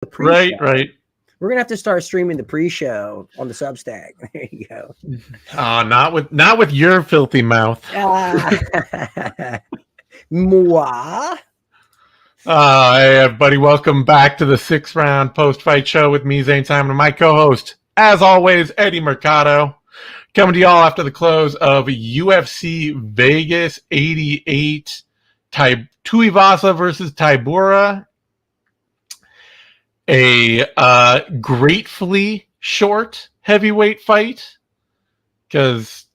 The Right, pre-show. right. We're gonna have to start streaming the pre-show on the Substack. There you go. Not with your filthy mouth. Moi. Hey everybody, welcome back to the 6th round post-fight show with me, Zane Simon, and my co-host, as always, Eddie Mercado. Coming to y'all after the close of UFC Vegas 88, Tuivasa versus Tybura. A gratefully short heavyweight fight, because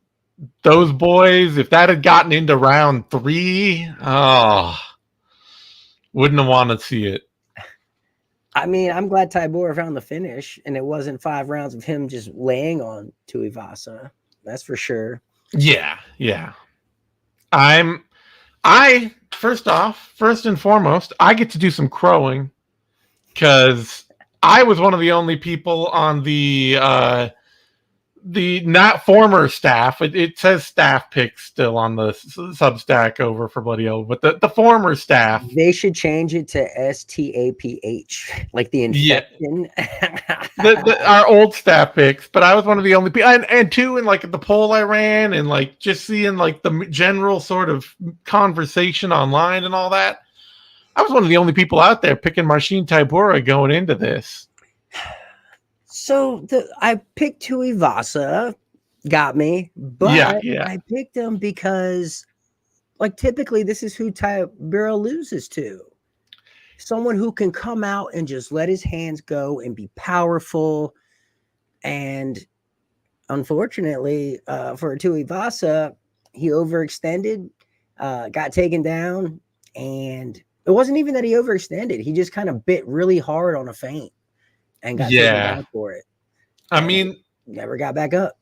those boys, if that had gotten into round 3, wouldn't have wanted to see it. I mean, I'm glad Tybura found the finish, and it wasn't 5 rounds of him just laying on Tuivasa. That's for sure. Yeah. First and foremost, I get to do some crowing, because I was one of the only people on the not former staff. It says staff picks still on the Substack over for Bloody Hell, but the former staff. They should change it to STAPH, like the infection. Our old staff picks, but I was one of the only people, and two, in like the poll I ran, and like just seeing like the general sort of conversation online and all that, I was one of the only people out there picking Marcin Tybura going into this. So I picked Tuivasa, got me, but yeah. I picked him because, like, typically this is who Tybura loses to. Someone who can come out and just let his hands go and be powerful. And unfortunately, for Tuivasa, he overextended, got taken down, and it wasn't even that he overextended. He just kind of bit really hard on a feint and got taken down for it. I mean, never got back up.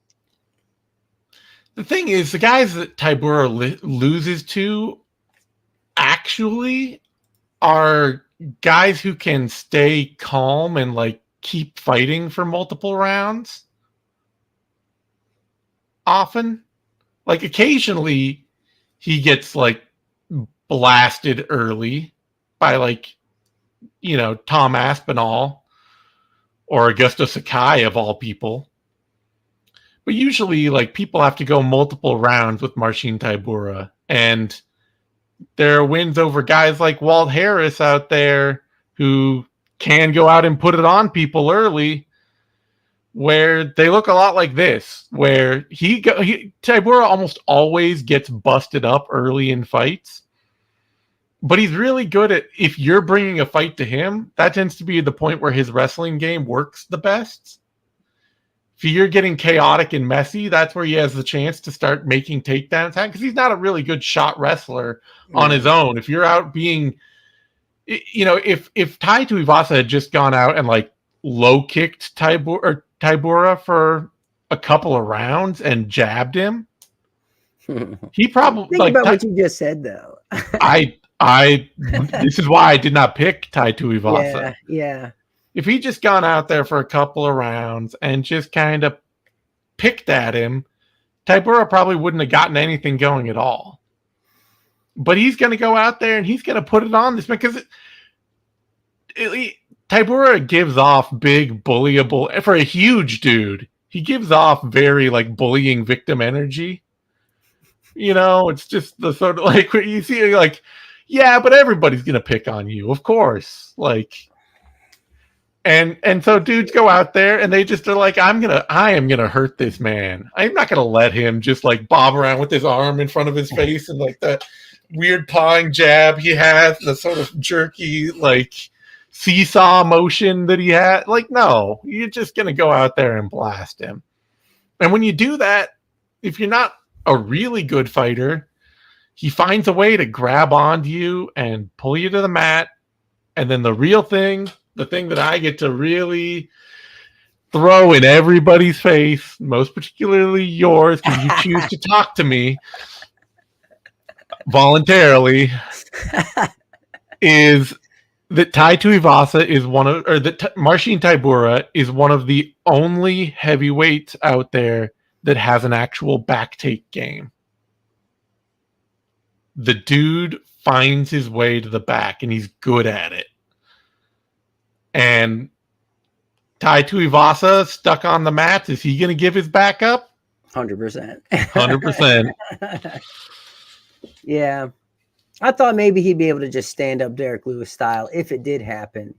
The thing is, the guys that Tybura loses to actually are guys who can stay calm and like keep fighting for multiple rounds. Often, like occasionally, he gets like blasted early by like, Tom Aspinall or Augusto Sakai of all people. But usually, like, people have to go multiple rounds with Marcin Tybura, and there are wins over guys like Walt Harris out there who can go out and put it on people early, where they look a lot like this, where Tybura almost always gets busted up early in fights, but he's really good at, if you're bringing a fight to him, that tends to be the point where his wrestling game works the best. If you're getting chaotic and messy, that's where he has the chance to start making takedowns, because he's not a really good shot wrestler on his own. If you're out being, if Tai Tuivasa had just gone out and like low kicked Tybura for a couple of rounds and jabbed him, he probably think about what you just said, though. This is why I did not pick Tai Tuivasa. Yeah. If he just gone out there for a couple of rounds and just kind of picked at him, Tybura probably wouldn't have gotten anything going at all. But he's going to go out there and he's going to put it on this, because Tybura gives off big bullyable, for a huge dude. He gives off very like bullying victim energy. It's just the sort of like you see, like, yeah, but everybody's going to pick on you, of course. Like, and so dudes go out there and they just are like, I am gonna hurt this man. I'm not gonna let him just like bob around with his arm in front of his face and like the weird pawing jab he has, the sort of jerky like seesaw motion that he had. Like, no, you're just gonna go out there and blast him. And when you do that, if you're not a really good fighter, he finds a way to grab onto you and pull you to the mat. And then the real thing, the thing that I get to really throw in everybody's face, most particularly yours, because you choose to talk to me voluntarily, is that Tai Tuivasa is Marcin Tybura is one of the only heavyweights out there that has an actual back take game. The dude finds his way to the back, and he's good at it. And Tai Tuivasa stuck on the mats. Is he going to give his back up? 100%. 100%. Yeah. I thought maybe he'd be able to just stand up Derek Lewis style if it did happen.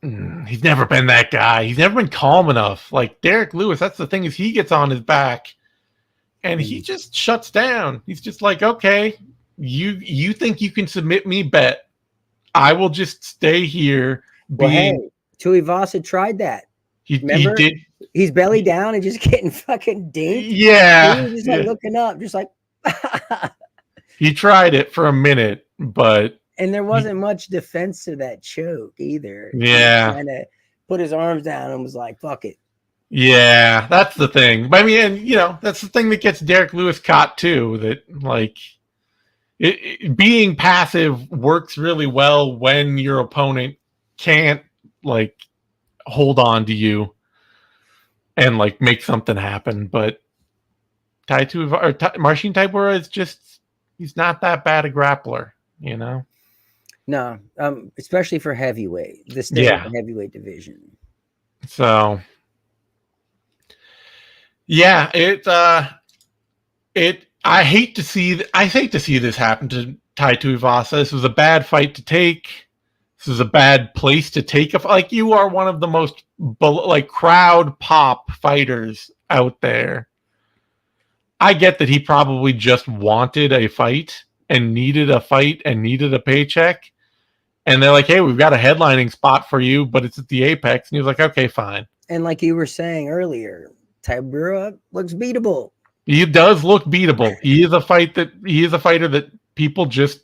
He's never been that guy. He's never been calm enough. Like Derek Lewis, that's the thing, is he gets on his back and he just shuts down. He's just like, okay, you think you can submit me? Bet. I will just stay here. Well, hey, Tuivasa tried that. He did. He's belly down and just getting fucking dinked. Yeah. He was just like looking up, just like. He tried it for a minute, but. And there wasn't much defense to that choke either. Yeah. He kind of put his arms down and was like, fuck it. Yeah, that's the thing. But I mean, and, you know, that's the thing that gets Derek Lewis caught too, that like being passive works really well when your opponent can't like hold on to you and like make something happen. But Marcin Tybura is just, he's not that bad a grappler, you know? No, especially for heavyweight, the heavyweight division. So, yeah, I hate to see this happen to Tai Tuivasa. This was a bad fight to take. This is a bad place to take a, like, you are one of the most like crowd pop fighters out there. I get that he probably just wanted a fight and needed a fight and needed a paycheck. And they're like, hey, we've got a headlining spot for you, but it's at the Apex. And he was like, okay, fine. And like you were saying earlier, Tybura looks beatable. He does look beatable. He is a fighter that people just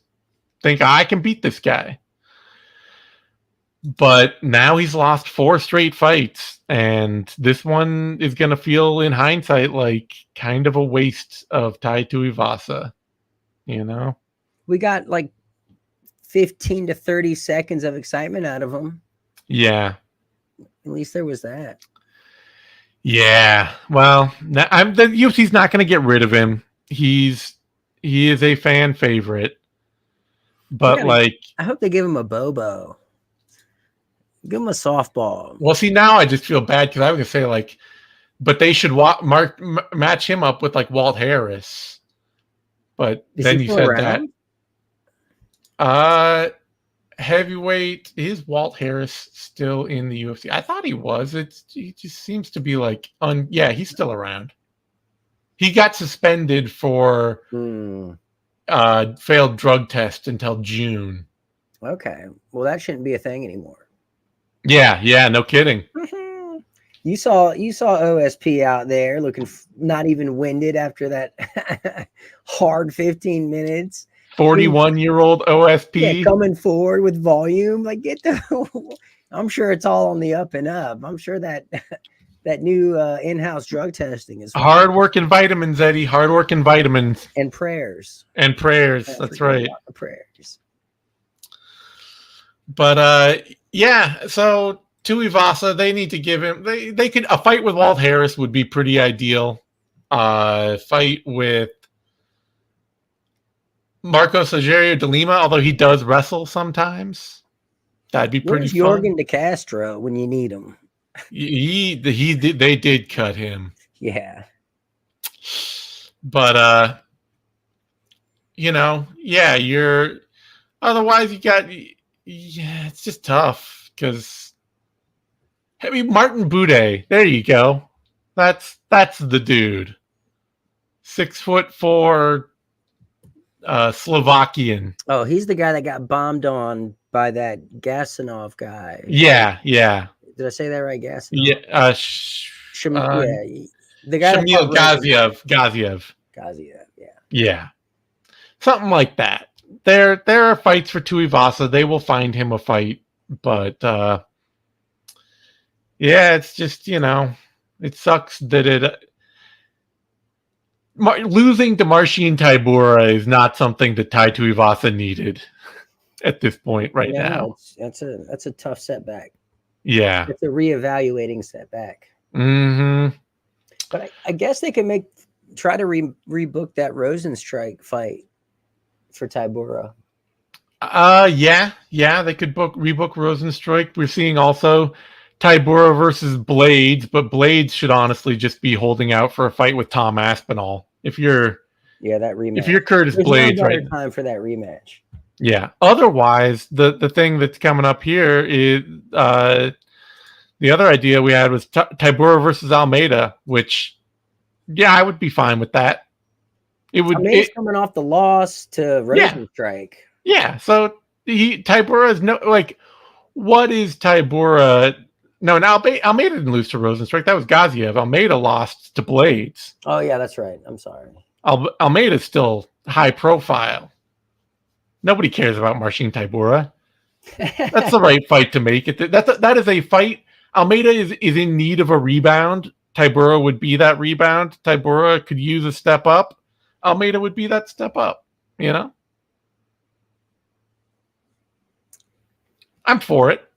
think, I can beat this guy. But now he's lost 4 straight fights. And this one is going to feel, in hindsight, like kind of a waste of Tai Tuivasa. You know? We got like 15 to 30 seconds of excitement out of him. Yeah. At least there was that. Yeah. Well, the UFC's not going to get rid of him. He is a fan favorite. But I hope they give him a Bobo. Give him a softball. Well, see, now I just feel bad because I was going to say, like, but they should match him up with like Walt Harris. But then you said around? That. Heavyweight, is Walt Harris still in the UFC? I thought he was. He just seems to be like he's still around. He got suspended for failed drug test until June. Okay. Well, that shouldn't be a thing anymore. Yeah, no kidding. You saw OSP out there looking not even winded after that hard 15 minute. 41-year-old OSP coming forward with volume. Like, I'm sure it's all on the up and up. I'm sure that new in-house drug testing is hard work and vitamins, Eddie. Hard work and vitamins and prayers. That's right. Prayers. But so Tuivasa, they need to give him. They could, a fight with Walt Harris would be pretty ideal. Fight with Marcos Rogerio de Lima, although he does wrestle sometimes. That'd be pretty fun. Jorgen De Castro when you need him. They did cut him. Yeah. But you're otherwise you got it's just tough because Martin Bude, there you go. That's the dude. 6'4", Slovakian. Oh, he's the guy that got bombed on by that Gasanov guy. Yeah. Did I say that right, Gasanov? Yeah. The guy Shamil Gaziev. Yeah. Something like that. There are fights for Tuivasa. They will find him a fight, but it's just, it sucks that losing to Marcin Tybura is not something that Tai Tuivasa needed at this point now. That's a tough setback. Yeah. It's a reevaluating setback. Mm-hmm. But I guess they can try to rebook that Rosenstrike fight for Tybura. Yeah, they could rebook Rosenstruik. We're seeing also Tybura versus Blades, but Blades should honestly just be holding out for a fight with Tom Aspinall. If you're that rematch. if you're Curtis There's Blades, no better right? time for that rematch. Yeah. Otherwise, the thing that's coming up here is the other idea we had was Tybura versus Almeida, which I would be fine with that. It would. Almeida's coming off the loss to Rosenstruik. Yeah. So Tybura is no like. What is Tybura? No, Almeida didn't lose to Rosenstruik. That was Gaziev. Almeida lost to Blades. Oh yeah, that's right. I'm sorry. Almeida's still high profile. Nobody cares about Marcin Tybura. That's the right fight to make it. That is a fight. Almeida is in need of a rebound. Tybura would be that rebound. Tybura could use a step up. Almeida would be that step up. You know? I'm for it.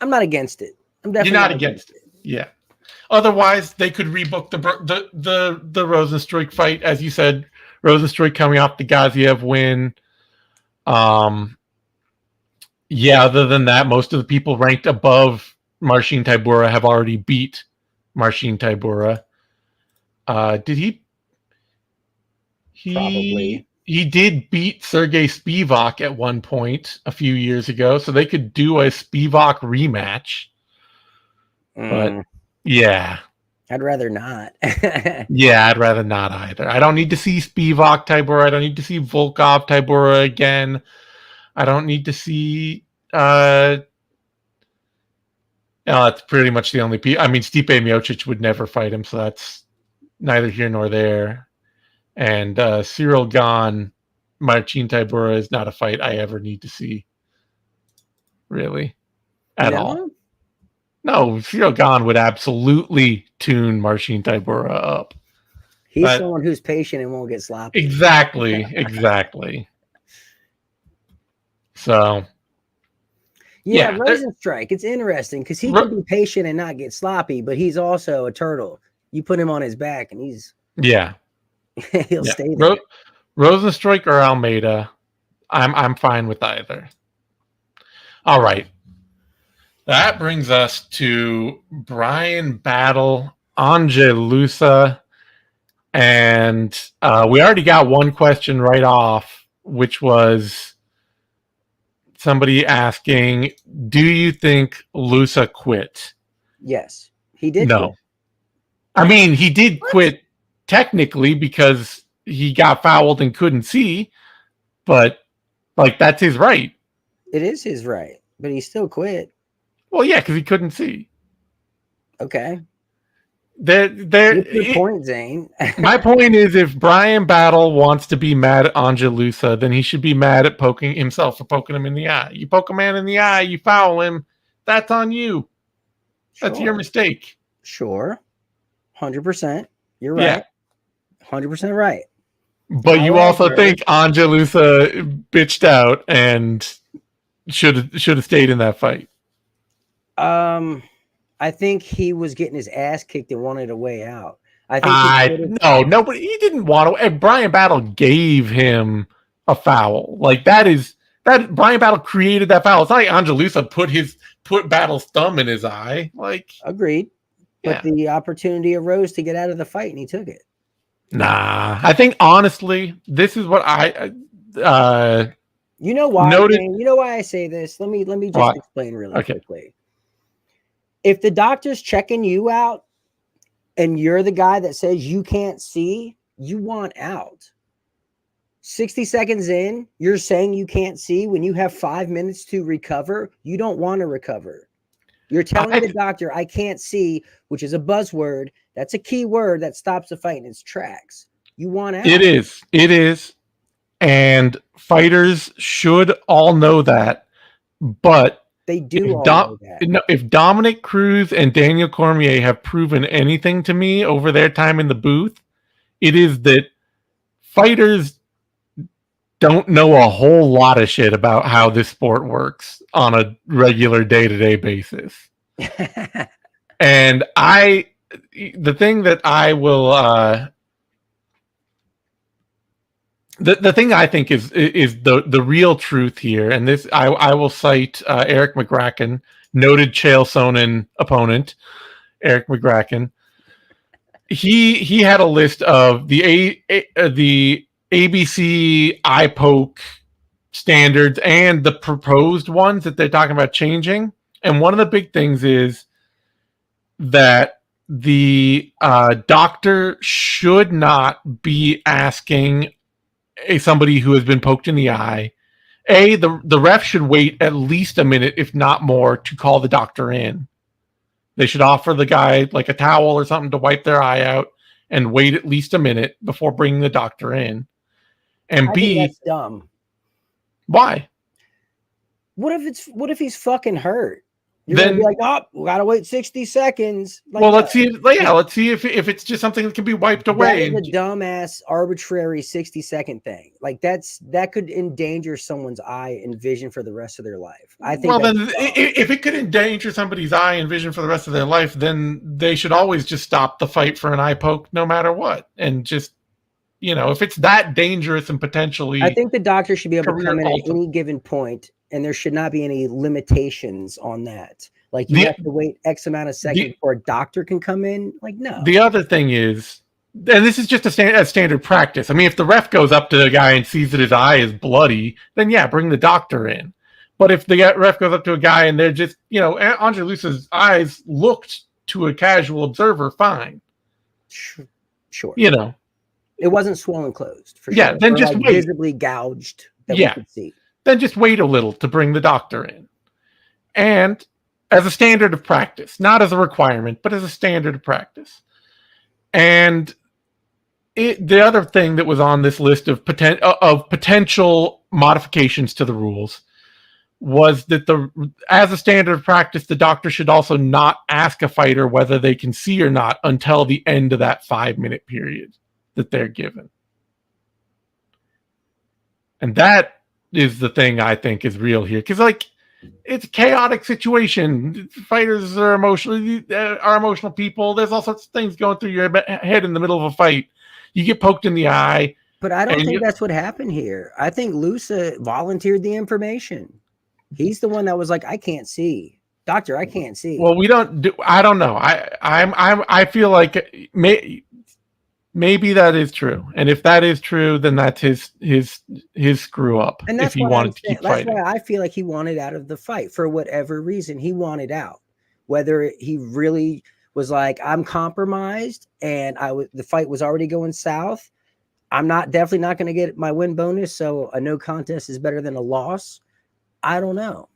I'm not against it. I'm definitely You're not against it. Yeah. Otherwise, they could rebook the Rosenstruik fight, as you said. Rosenstruik coming off the Gaziev win. Other than that, most of the people ranked above Marcin Tybura have already beat Marcin Tybura. Did he? Probably. He did beat Sergey Spivak at one point a few years ago, so they could do a Spivak rematch. But I'd rather not. I'd rather not either. I don't need to see Spivak Tybura. I don't need to see Volkov Tybura again. I don't need to see. That's pretty much the only people. I mean, Stipe Miocic would never fight him, so that's neither here nor there. And Cyril Gane, Marcin Tybura is not a fight I ever need to see. Really, at all. No, Cyril Gane would absolutely tune Marcin Tybura up. He's someone who's patient and won't get sloppy. Exactly. So, Rosenstruik. It's interesting because he can be patient and not get sloppy, but he's also a turtle. You put him on his back, and he's he'll stay there. Rosenstruik or Almeida, I'm fine with either. All right. That brings us to Brian Battle, Angelusa, and we already got one question right off, which was somebody asking, do you think Lusa quit? Yes, he did. No. Quit. I mean, he did quit technically because he got fouled and couldn't see, but that's his right. It is his right, but he still quit. Well, yeah, because he couldn't see. Okay. Good point, Zane. My point is, if Brian Battle wants to be mad at Angelusa, then he should be mad at poking himself for poking him in the eye. You poke a man in the eye, you foul him, that's on you. That's your mistake. Sure. 100%. You're right. 100% right. But you also think Angelusa bitched out and should have stayed in that fight. I think he was getting his ass kicked and wanted a way out. I think nobody. He didn't want to. And Brian Battle gave him a foul. That Brian Battle created that foul. It's not like Angelusa put Battle's thumb in his eye. Agreed. But the opportunity arose to get out of the fight, and he took it. Nah, I think honestly, this is what you know why? You know why I say this? Let me just explain really quickly. If the doctor's checking you out and you're the guy that says you can't see, you want out. 60 seconds in, you're saying you can't see when you have 5 minutes to recover. You don't want to recover. You're telling the doctor, I can't see, which is a buzzword. That's a key word that stops the fight in its tracks. You want out. It is. And fighters should all know that. But they do all know that. If Dominic Cruz and Daniel Cormier have proven anything to me over their time in the booth, it is that fighters don't know a whole lot of shit about how this sport works on a regular day-to-day basis. And the thing that I will The thing I think is the real truth here, and this I will cite Eric McGracken, noted Chael Sonnen opponent, Eric McGracken. He had a list of the ABC eye poke standards and the proposed ones that they're talking about changing. And one of the big things is that the doctor should not be asking somebody who has been poked in the eye. The ref should wait at least a minute, if not more, to call the doctor in. They should offer the guy like a towel or something to wipe their eye out and wait at least a minute before bringing the doctor in. And I B, think that's dumb. Why? What if he's fucking hurt? You're Then gonna be like, oh, we gotta wait 60 seconds. Like, well, let's see. Let's see if it's just something that can be wiped away. That is a dumbass, arbitrary 60-second thing. Like that could endanger someone's eye and vision for the rest of their life. I think. Well, then if it could endanger somebody's eye and vision for the rest of their life, then they should always just stop the fight for an eye poke, no matter what, and just if it's that dangerous and potentially. I think the doctor should be able to come in at any given point, and there should not be any limitations on that. Like you have to wait X amount of seconds before a doctor can come in. Like, no. The other thing is, and this is just a standard practice. I mean, if the ref goes up to the guy and sees that his eye is bloody, then yeah, bring the doctor in. But if the ref goes up to a guy and they're just, Andre Luce's eyes looked to a casual observer fine. Sure. It wasn't swollen closed. For yeah, sure. Then just wait. Visibly gouged that we could see. Then just wait a little to bring the doctor in. And as a standard of practice, not as a requirement, but as a standard of practice. And the other thing that was on this list of potential modifications to the rules was that as a standard of practice, the doctor should also not ask a fighter whether they can see or not until the end of that 5-minute period that they're given. And that is the thing I think is real here. Because, it's a chaotic situation. Fighters are emotional people. There's all sorts of things going through your head in the middle of a fight. You get poked in the eye. But I don't think that's what happened here. I think Luce volunteered the information. He's the one that was like, I can't see. Doctor, I can't see. Well, I don't know. I feel like maybe that is true, and if that is true, then that's his screw up. And that's if he wanted to keep fighting. That's why I feel like he wanted out of the fight for whatever reason. He wanted out, whether he really was like, I'm compromised, and the fight was already going south. I'm definitely not going to get my win bonus, so a no contest is better than a loss. I don't know.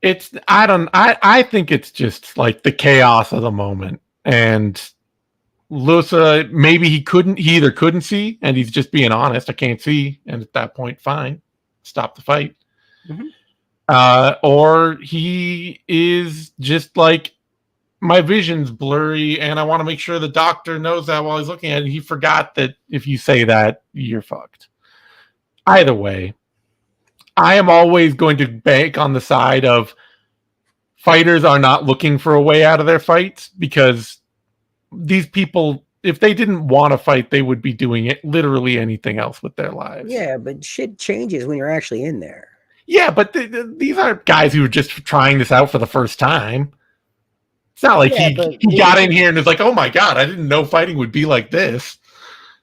I think it's just like the chaos of the moment, and Luce, maybe he either couldn't see and he's just being honest. I can't see. And at that point, fine. Stop the fight. Mm-hmm. Or he is just like, my vision's blurry and I want to make sure the doctor knows that while he's looking at it. He forgot that if you say that, you're fucked. Either way, I am always going to bank on the side of fighters are not looking for a way out of their fights, because these people, if they didn't want to fight, they would be doing it literally anything else with their lives. Yeah, but shit changes when you're actually in there. Yeah, but these aren't guys who are just trying this out for the first time. It's not like he got in here and was like, oh my God, I didn't know fighting would be like this.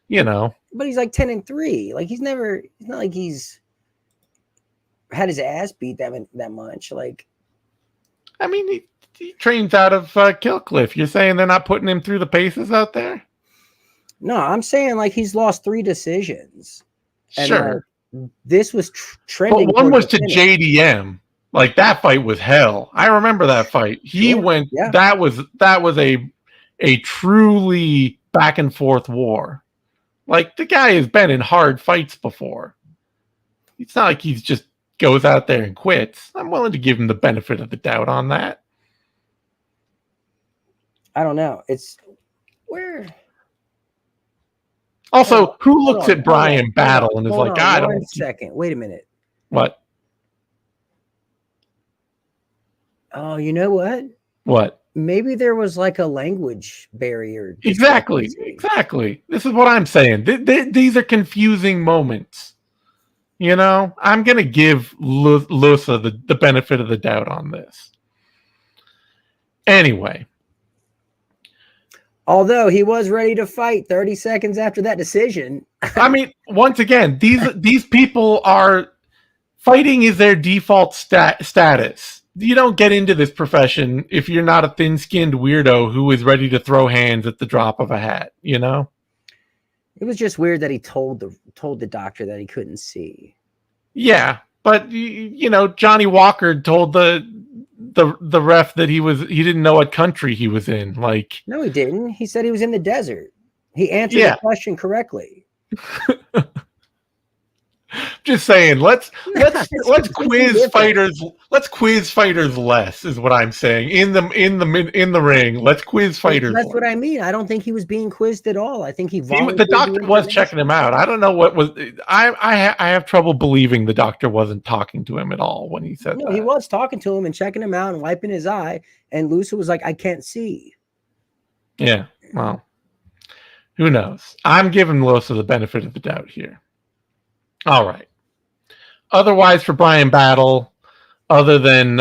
But he's like 10-3. Like it's not like he's had his ass beat that much. Like, I mean, he trains out of Killcliff. You're saying they're not putting him through the paces out there? No, I'm saying like he's lost 3 decisions. And sure. This was trending. But one was to JDM. Like that fight was hell. I remember that fight. He went. Yeah. That was a truly back and forth war. Like the guy has been in hard fights before. It's not like he's just goes out there and quits. I'm willing to give him the benefit of the doubt on that. I don't know. It's where. Also, who looks at Brian Battle and is like, I don't. 1 second. Wait a minute. What? Oh, you know what? What? Maybe there was like a language barrier. Exactly. discrepancy. This is what I'm saying. These are confusing moments. You know, I'm going to give Lusa the benefit of the doubt on this. Anyway. Although he was ready to fight 30 seconds after that decision. I mean, once again, these people are fighting is their default status. You don't get into this profession if you're not a thin-skinned weirdo who is ready to throw hands at the drop of a hat, you know? It was just weird that he told the doctor that he couldn't see. Yeah, but you know, Johnny Walker told the ref that he didn't know what country he was in. Like, no, he didn't. He said he was in the desert. He answered the question correctly. Just saying, let's quiz fighters. Let's quiz fighters less is what I'm saying. In the ring, let's quiz fighters. That's what I mean. I don't think he was being quizzed at all. I think the doctor was checking him out. I don't know what was. I have trouble believing the doctor wasn't talking to him at all when he said. No, that. He was talking to him and checking him out and wiping his eye. And Lusa was like, "I can't see." Yeah, well, who knows? I'm giving Lusa the benefit of the doubt here. All right. Otherwise, for Brian Battle, other than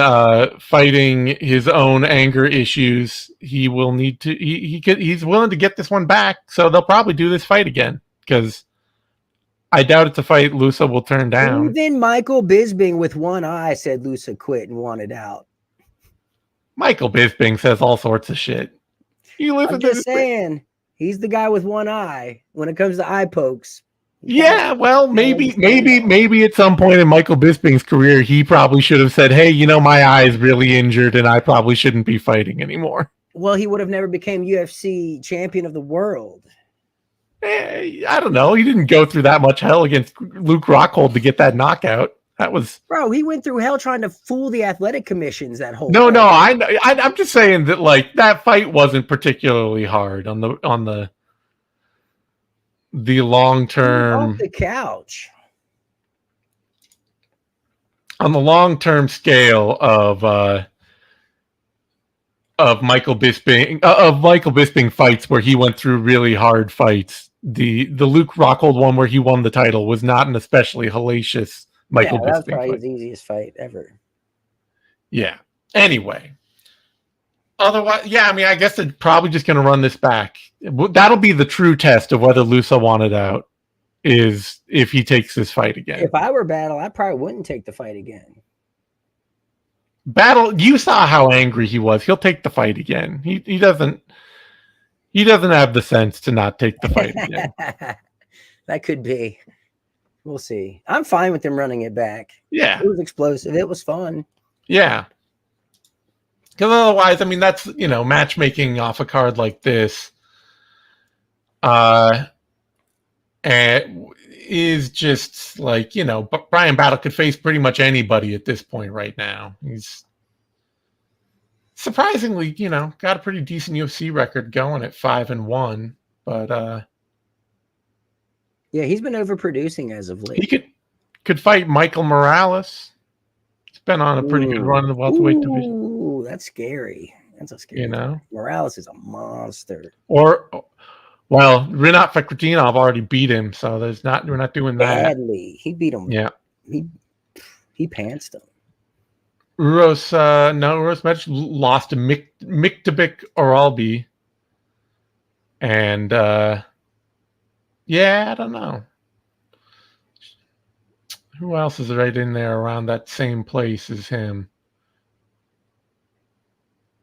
fighting his own anger issues, he will need to. He's willing to get this one back, so they'll probably do this fight again because I doubt it's a fight Lusa will turn down. Even Michael Bisping with one eye said Lusa quit and wanted out. Michael Bisping says all sorts of shit. I'm just saying, he's the guy with one eye when it comes to eye pokes. Yeah, well, maybe at some point in Michael Bisping's career, he probably should have said, "Hey, you know, my eye is really injured, and I probably shouldn't be fighting anymore." Well, he would have never became UFC champion of the world. I don't know. He didn't go through that much hell against Luke Rockhold to get that knockout. That was he went through hell trying to fool the athletic commissions that whole. No, I'm just saying that like that fight wasn't particularly hard on the long term. Off the couch. On the long term scale of Michael Bisping fights where he went through really hard fights. The Luke Rockhold one where he won the title was not an especially hellacious Michael Bisping that's probably fight. his easiest fight ever. Yeah. Anyway. Otherwise, yeah, I mean, I guess they're probably just going to run this back. That'll be the true test of whether Lusa wanted out, is if he takes this fight again. If I were Battle, I probably wouldn't take the fight again. Battle, you saw how angry he was. He'll take the fight again. He doesn't have the sense to not take the fight again. That could be. We'll see. I'm fine with them running it back. Yeah. It was explosive. It was fun. Yeah. Because otherwise, I mean, that's, you know, matchmaking off a card like this is just like, you know, Brian Battle could face pretty much anybody at this point right now. He's surprisingly, you know, got a pretty decent UFC record going at 5-1, but yeah, he's been overproducing as of late. He could fight Michael Morales. He's been on a pretty good run in the welterweight division. Ooh, that's scary. That's a scary. You know, Morales is a monster. Well, Rinat Fakhretdinov already beat him, so we're not doing that. Badly. He beat him. Yeah. He pantsed him. Uros Medic lost to Miktabik Oralbi. And yeah, I don't know. Who else is right in there around that same place as him?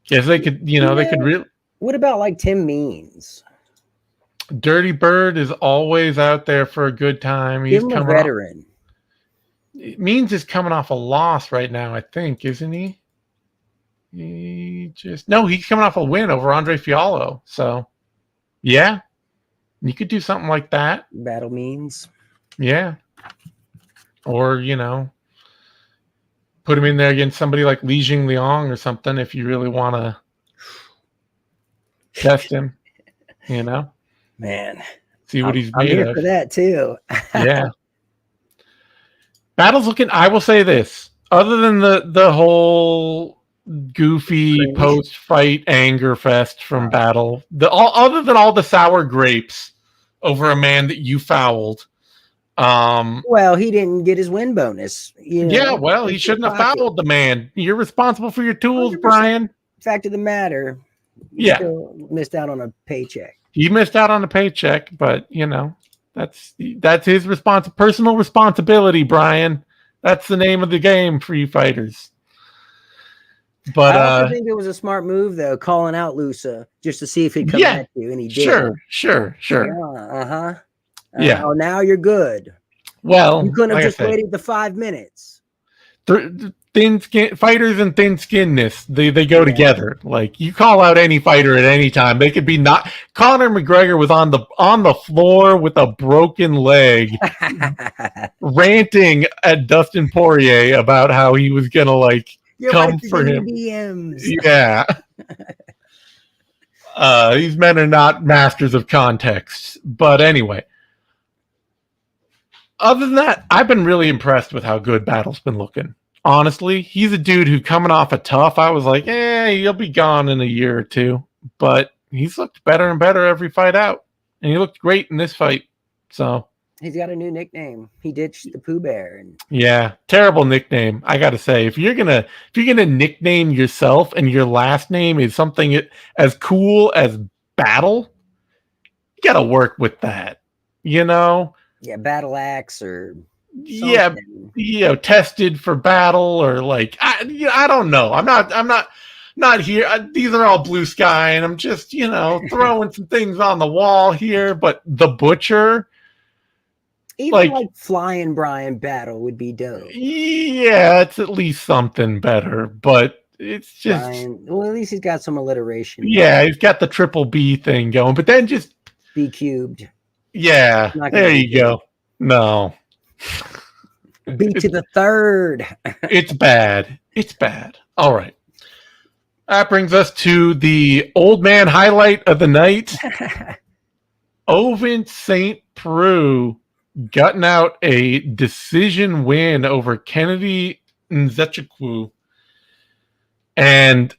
Yes, they could, you know, they could really. What about like Tim Means? Dirty Bird is always out there for a good time. He's a veteran. Means is coming off a loss right now, I think, isn't he? He's coming off a win over Andre Fiallo. So, yeah, you could do something like that. Battle Means. Yeah. Or, you know, put him in there against somebody like Li Jingliang or something if you really want to test him, you know? Man. See what he's I'm made here of. for that, too. Yeah. Battle's looking, I will say this, other than the whole goofy Cringe. post-fight anger fest from Battle. Other than all the sour grapes over a man that you fouled. Well, he didn't get his win bonus. Yeah, well, he shouldn't have fouled the man. You're responsible for your tools, 100%. Brian. Fact of the matter, he still missed out on a paycheck. He missed out on a paycheck, but that's his personal responsibility, Brian. That's the name of the game for you fighters. But I also think it was a smart move, though, calling out Lusa just to see if he'd come at you, and he did. Sure. Yeah. Oh, now you're good. Well, you couldn't have just waited the 5 minutes. Thin skin fighters and thin skinness, they go together. Like, you call out any fighter at any time, they could be not. Conor McGregor was on the floor with a broken leg, ranting at Dustin Poirier about how he was gonna come for him. DMs. Yeah. These men are not masters of context. But anyway, other than that, I've been really impressed with how good Battle's been looking. Honestly, he's a dude who, coming off a tough, I was like, he'll be gone in a year or two. But he's looked better and better every fight out. And he looked great in this fight. So he's got a new nickname. He ditched the Pooh Bear. Yeah, terrible nickname. I gotta say, if you're gonna nickname yourself and your last name is something as cool as Battle, you gotta work with that. Yeah, Battle Axe or something. Tested for Battle or I don't know. I'm not here. These are all blue sky, and I'm just throwing some things on the wall here. But the Butcher. Even Flying Brian Battle would be dope. Yeah, it's at least something better, but it's just Brian, well, at least he's got some alliteration. Yeah, he's got the triple B thing going, but then just B cubed. Yeah, there you go. No. B to the third. It's bad. It's bad. All right. That brings us to the old man highlight of the night. Ovince St. Preux gutting out a decision win over Kennedy Nzechukwu. And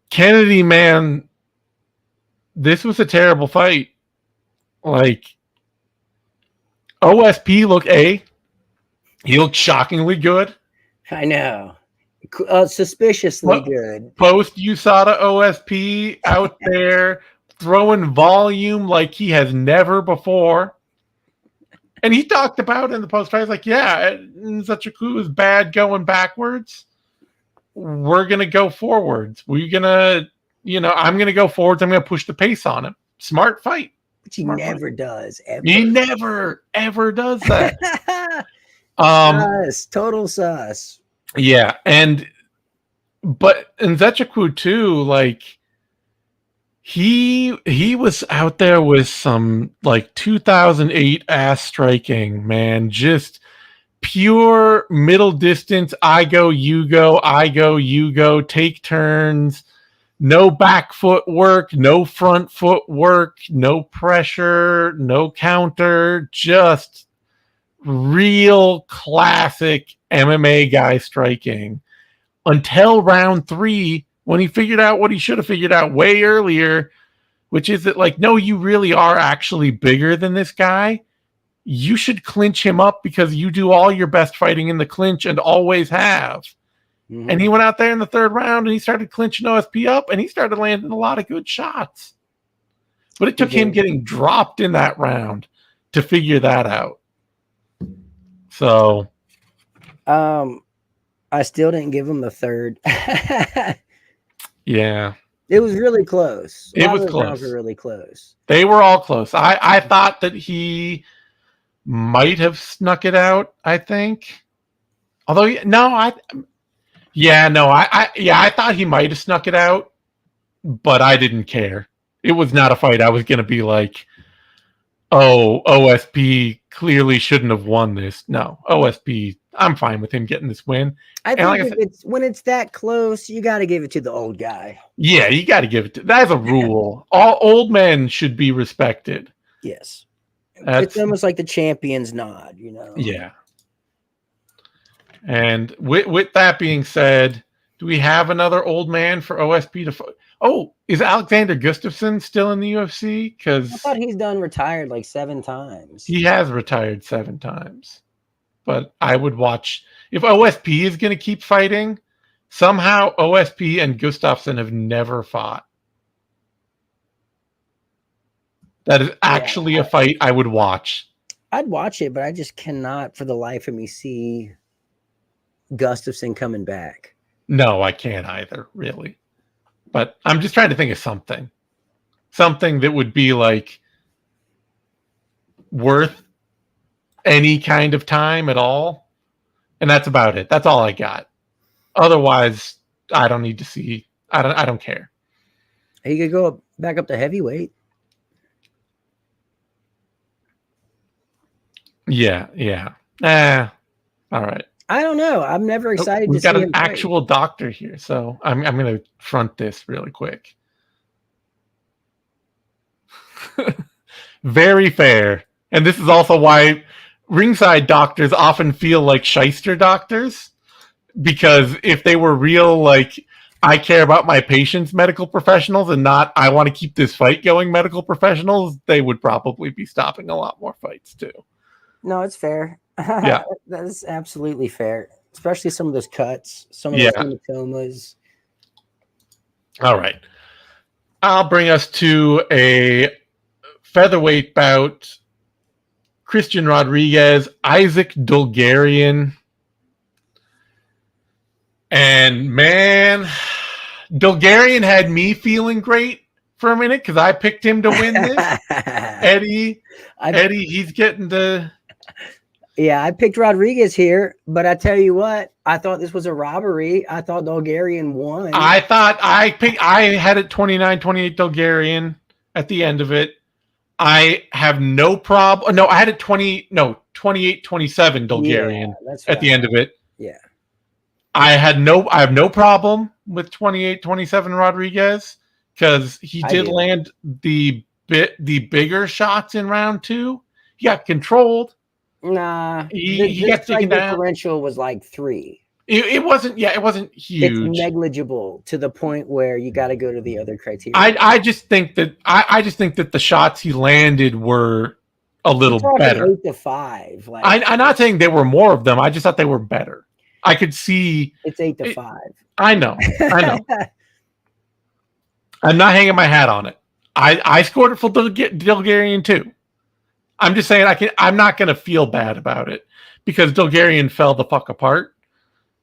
Kennedy, man, this was a terrible fight. OSP looked he looked shockingly good. I know. Suspiciously good. Post USADA OSP out there throwing volume like he has never before. And he talked about in the post fight, Nzechukwu is bad going backwards. We're going to go forwards. I'm going to go forwards. I'm going to push the pace on him. Smart fight. Which he never does. Ever. He never, ever does that. Sus. Total sus. Yeah. But Nzechukwu too, he was out there with some 2008 ass striking, man. Just pure middle distance. I go, you go, take turns. No back foot work, no front foot work, no pressure, no counter. Just real classic MMA guy striking. Until round 3, when he figured out what he should have figured out way earlier, which is that, no, you really are actually bigger than this guy. You should clinch him up because you do all your best fighting in the clinch and always have. Mm-hmm. And he went out there in the 3rd round and he started clinching OSP up and he started landing a lot of good shots. But it took him getting dropped in that round to figure that out. So, I still didn't give him the 3rd. Yeah. It was really close. It was close. Rounds were really close. They were all close. I thought that he might have snuck it out, I think. Although, I thought he might have snuck it out, but I didn't care. It was not a fight I was going to be like, oh, OSP clearly shouldn't have won this. No, OSP, I'm fine with him getting this win. I think when it's that close, you got to give it to the old guy. Yeah, you got to give it to. That's a rule. All old men should be respected. Yes, it's almost like the champion's nod, Yeah. And with that being said, Do we have another old man for OSP to? Oh, is Alexander Gustafsson still in the UFC? I Because thought he's done retired like 7 times. he has retired 7 times. But I would watch if OSP is going to keep fighting. Somehow OSP and Gustafsson have never fought. That is actually a fight I would watch. I'd watch it, but I just cannot for the life of me see Gustafsson coming back. No, I can't either, really. But I'm just trying to think of something. Something that would be like worth any kind of time at all. And that's about it. That's all I got. Otherwise, I don't need to see. I don't care. He could go back up to heavyweight. Yeah. All right. I don't know. I'm never excited to We've see got him an actual doctor here, so I'm going to front this really quick. Very fair. And this is also why ringside doctors often feel like shyster doctors, because if they were real, like, I care about my patients medical professionals and not I want to keep this fight going medical professionals, they would probably be stopping a lot more fights too. No, it's fair. Yeah. That is absolutely fair. Especially some of those cuts, some of those hematomas. All right. I'll bring us to a featherweight bout. Christian Rodriguez, Isaac Dulgarian. And man, Dulgarian had me feeling great for a minute because I picked him to win this. Eddie, he's getting the... Yeah, I picked Rodriguez here, but I tell you what, I thought this was a robbery. I thought Dulgarian won. I had it 29-28 Dulgarian at the end of it. I have no problem. No, I had it 28-27 Dulgarian at the end of it. Yeah. I have no problem with 28-27 Rodriguez because he did land the bigger shots in round 2. He got controlled. Nah, he got taken down. Differential was like 3. It wasn't huge. It's negligible to the point where you got to go to the other criteria. I just think that the shots he landed were a little better. 8-5. Like, I'm not saying there were more of them. I just thought they were better. I could see it's 8-5. I know. I'm not hanging my hat on it. I scored it for Dulgarian too. I'm just saying I'm not going to feel bad about it because Dulgarian fell the fuck apart.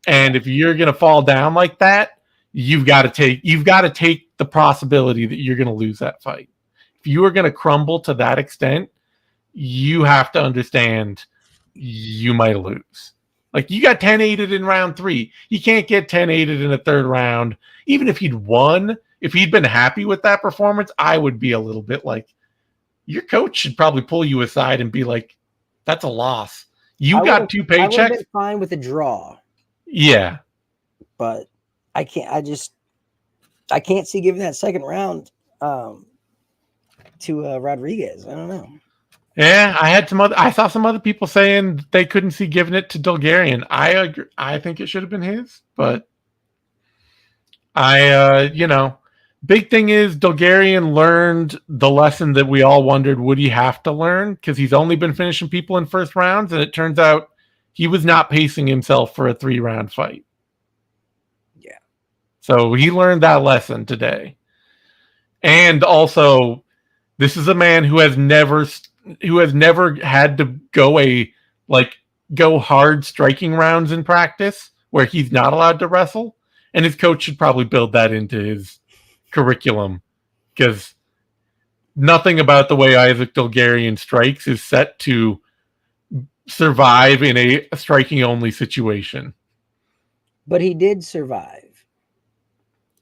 And if you're going to fall down like that, you've got to take the possibility that you're going to lose that fight. If you are going to crumble to that extent, you have to understand you might lose. Like, you got 10-8'd in round 3. You can't get 10-8'd in a third round. Even if he'd won, if he'd been happy with that performance, I would be a little bit like, your coach should probably pull you aside and be like, that's a loss. You got 2 paychecks. I would have been fine with a draw. Yeah. But I can't see giving that second round to Rodriguez. I don't know. Yeah, I saw some other people saying they couldn't see giving it to Dulgarian. I agree. I think it should have been his, but big thing is Dulgarian learned the lesson that we all wondered would he have to learn, because he's only been finishing people in first rounds, and it turns out he was not pacing himself for a 3-round fight. Yeah. So he learned that lesson today. And also, this is a man who has never had to go hard striking rounds in practice where he's not allowed to wrestle. And his coach should probably build that into his curriculum, because nothing about the way Isaac Dulgarian strikes is set to survive in a striking only situation. But he did survive.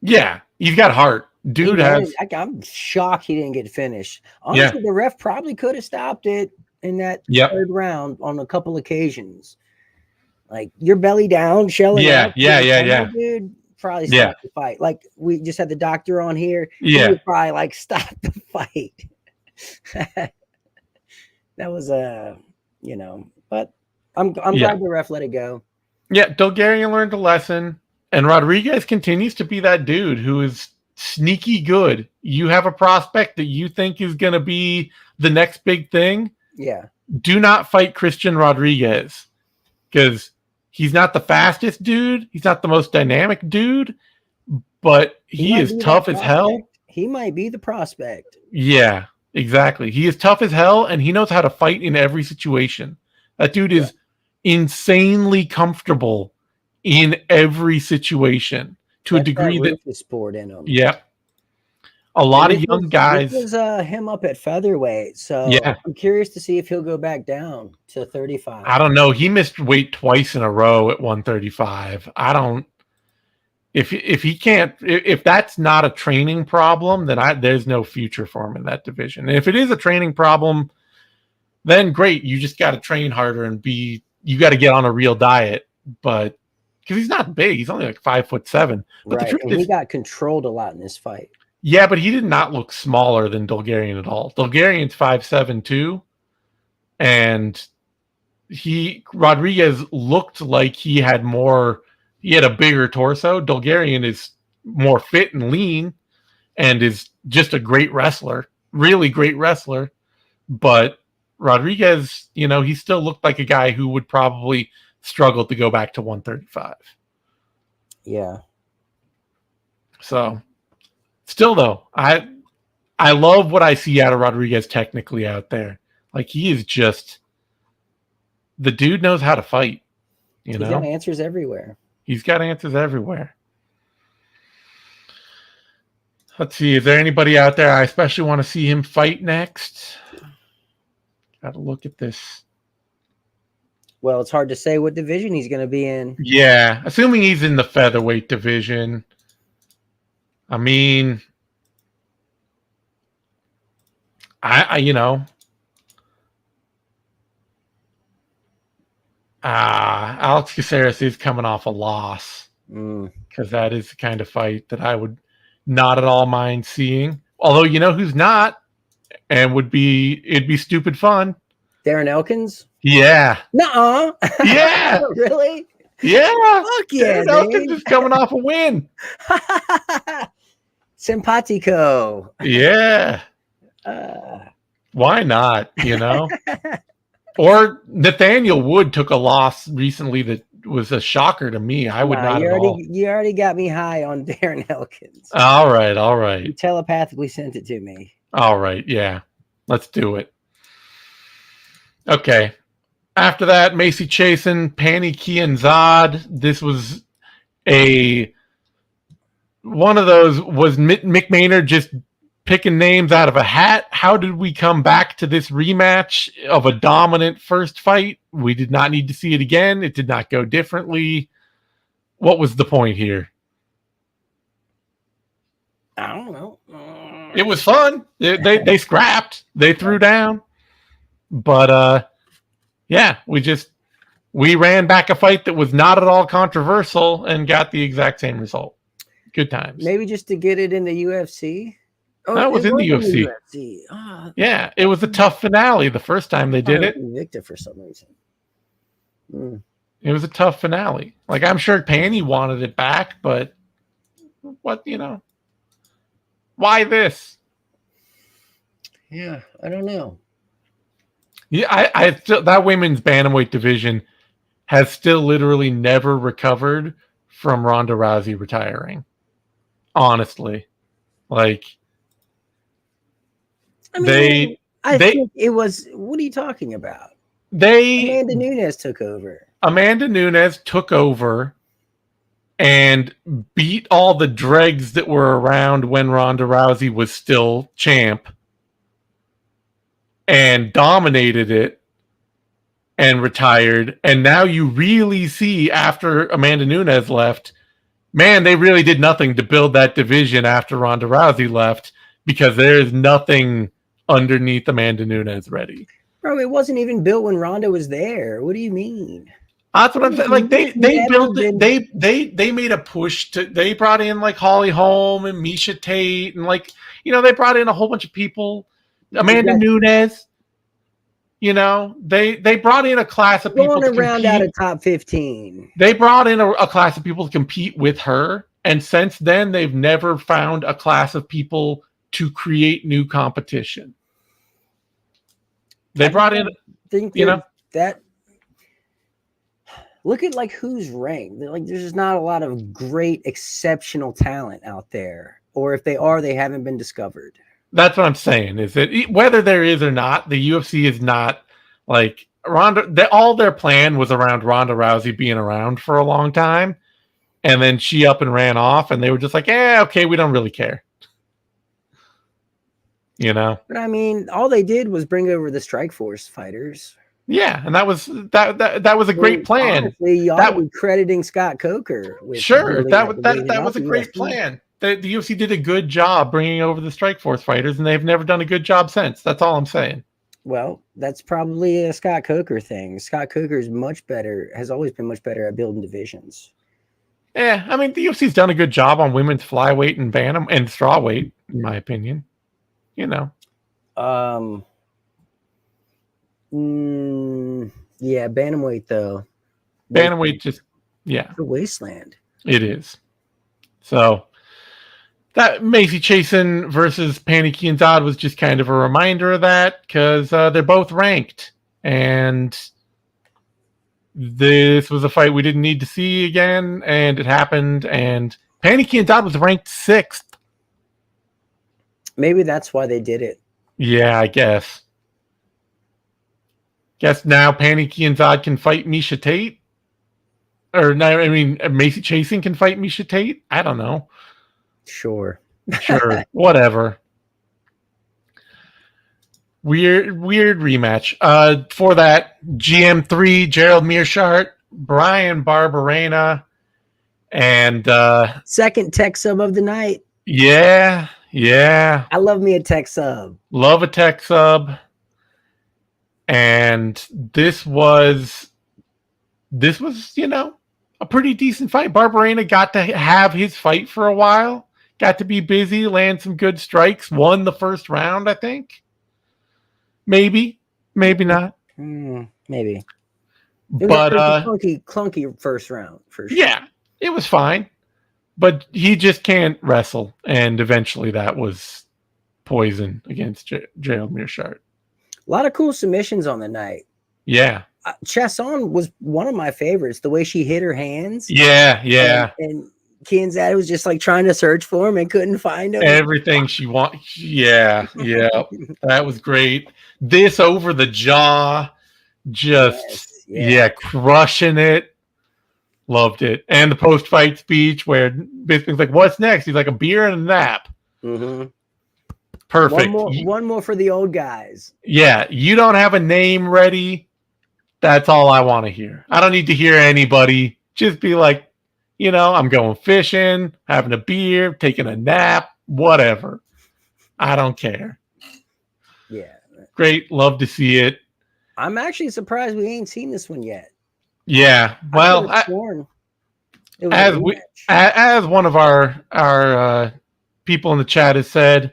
Yeah, he's got heart. Dude has. I'm shocked he didn't get finished. Honestly, the ref probably could have stopped it in that third round on a couple occasions. Like, you're belly down, shelling out. Yeah. Dude, probably stop the fight. Like, we just had the doctor on here. Yeah. He would probably like stop the fight. That was but I'm glad the ref let it go. Yeah, Dulgarian learned a lesson. And Rodriguez continues to be that dude who is sneaky good. You have a prospect that you think is going to be the next big thing. Yeah. Do not fight Christian Rodriguez because he's not the fastest dude. He's not the most dynamic dude, but he is tough as hell. He might be the prospect. Yeah, exactly. He is tough as hell, and he knows how to fight in every situation. That dude is insanely comfortable in every situation to a degree that sport in him. Yeah. A lot of young guys. This was him up at featherweight, so I'm curious to see if he'll go back down to 35. I don't know. He missed weight twice in a row at 135. I don't. If he can't, if that's not a training problem, then there's no future for him in that division. And if it is a training problem, then great. You just got to train harder and you got to get on a real diet. But because he's not big, he's only like 5'7". But the truth is, he got controlled a lot in this fight. Yeah, but he did not look smaller than Dulgarian at all. Dulgarian's 5'7" too, and Rodriguez looked like he had a bigger torso. Dulgarian is more fit and lean and is just a great wrestler, really great wrestler. But Rodriguez, he still looked like a guy who would probably struggle to go back to 135. Yeah. So still though, I love what I see out of Rodriguez technically out there. Like he is just the dude knows how to fight. He's got answers everywhere. He's got answers everywhere. Let's see. Is there anybody out there I especially want to see him fight next? Got to look at this. Well, it's hard to say what division he's going to be in. Yeah, assuming he's in the featherweight division. I mean, Alex Caceres is coming off a loss because that is the kind of fight that I would not at all mind seeing. Although, who's not and it'd be stupid fun. Darren Elkins? Yeah. Nuh-uh. Yeah. Really? Yeah. Fuck yeah, Darren Elkins is coming off a win. Simpatico. Yeah. Why not, Or Nathaniel Wood took a loss recently that was a shocker to me. I would not at all. You already got me high on Darren Elkins. All right. You telepathically sent it to me. All right, yeah. Let's do it. Okay. After that, Macy Chasen, Pani Kianzad. This was one of those, was Mick Maynard just picking names out of a hat? How did we come back to this rematch of a dominant first fight? We did not need to see it again. It did not go differently. What was the point here? I don't know. It was fun. They scrapped. They threw down. But yeah, we ran back a fight that was not at all controversial and got the exact same result. Good times. Maybe just to get it in the UFC. That was in the UFC. Yeah, it was a tough finale the first time they did it. Invicta for some reason. It was a tough finale. Like, I'm sure Pani wanted it back, but what, why this? Yeah, I don't know. Yeah, I still, that women's bantamweight division has still literally never recovered from Ronda Rousey retiring. Honestly, like, I mean, I think it was. What are you talking about? Amanda Nunes took over. Amanda Nunes took over and beat all the dregs that were around when Ronda Rousey was still champ and dominated it and retired. And now you really see, after Amanda Nunes left, man, they really did nothing to build that division after Ronda Rousey left, because there is nothing underneath Amanda Nunes ready. Bro, it wasn't even built when Ronda was there. What do you mean? That's what I'm saying. Like, they built it. They made a push to. They brought in like Holly Holm and Misha Tate, and like, they brought in a whole bunch of people. Amanda Nunes. You know, they brought in a class of people Going to around out compete. of top 15. They brought in a class of people to compete with her, and since then they've never found a class of people to create new competition. They brought in, you know, that. Look at like who's ranked. Like there's just not a lot of great, exceptional talent out there, or if they are, they haven't been discovered. that's what I'm saying. Is that whether there is or not, the UFC is not like Ronda. All their plan was around Ronda Rousey being around for a long time, and then she up and ran off, and they were just like, "Yeah, okay, we don't really care." You know. But I mean, all they did was bring over the Strikeforce fighters. Yeah, and that was a great plan. Honestly, you ought to be crediting Scott Coker with sure that was a great UFC. plan. The UFC did a good job bringing over the Strikeforce fighters, and they've never done a good job since. That's all I'm saying. Well, that's probably a Scott Coker thing. Scott Coker is much better, has always been much better at building divisions. Yeah, I mean the UFC's done a good job on women's flyweight and bantam and strawweight, in my opinion. You know. Yeah, bantamweight though. Bantamweight just the wasteland. It is. So that Macy Chasen versus Pannie Kianzad was just kind of a reminder of that because they're both ranked, and this was a fight we didn't need to see again, and it happened. And Pannie Kianzad was ranked 6th. Maybe that's why they did it. Yeah, I guess. Guess now Pannie Kianzad can fight Miesha Tate. Or no, I mean Macy Chasen can fight Miesha Tate. I don't know. Sure, whatever. Weird rematch. For that, GM3, Gerald Meerschaert, Brian Barberena, and second tech sub of the night. Yeah. I love me a tech sub. Love a tech sub. And this was, you know, a pretty decent fight. Barberena got to have his fight for a while. Got to be busy, land some good strikes. Won the first round, I think. Maybe not. Maybe. But clunky first round for sure. Yeah, it was fine. But he just can't wrestle, and eventually that was poison against Gerald Meerschaert. A lot of cool submissions on the night. Yeah. Chasson was one of my favorites. The way she hit her hands. Yeah. And Kianzad was just like trying to search for him and couldn't find him. Everything she wants. Yeah. That was great. This over the jaw, just crushing it. Loved it. And the post-fight speech where Bisping's like, "What's next?" He's like, "A beer and a nap." Mm-hmm. Perfect. One more for the old guys. Yeah, you don't have a name ready. That's all I want to hear. I don't need to hear anybody. Just be like, you know, I'm going fishing, having a beer, taking a nap, whatever. I don't care. Yeah. Great. Love to see it. I'm actually surprised we ain't seen this one yet. Yeah. Well, as one of our people in the chat has said,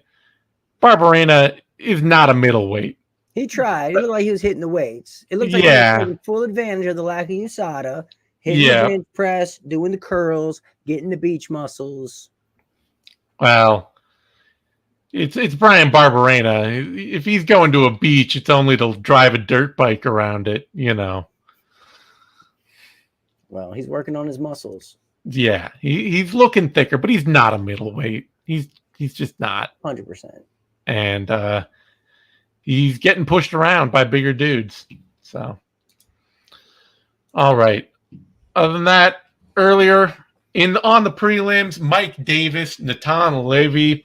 Barberena is not a middleweight. He tried. It looked like he was hitting the weights. It looked like he was taking full advantage of the lack of USADA, hitting the bench press, doing the curls, getting the beach muscles. Well, it's Brian Barberena. If he's going to a beach, it's only to drive a dirt bike around it, you know. Well, he's working on his muscles. Yeah, he's looking thicker, but he's not a middleweight. He's just not 100%. And he's getting pushed around by bigger dudes. So, all right. Other than that, earlier on the prelims, Mike Davis, Natan Levy,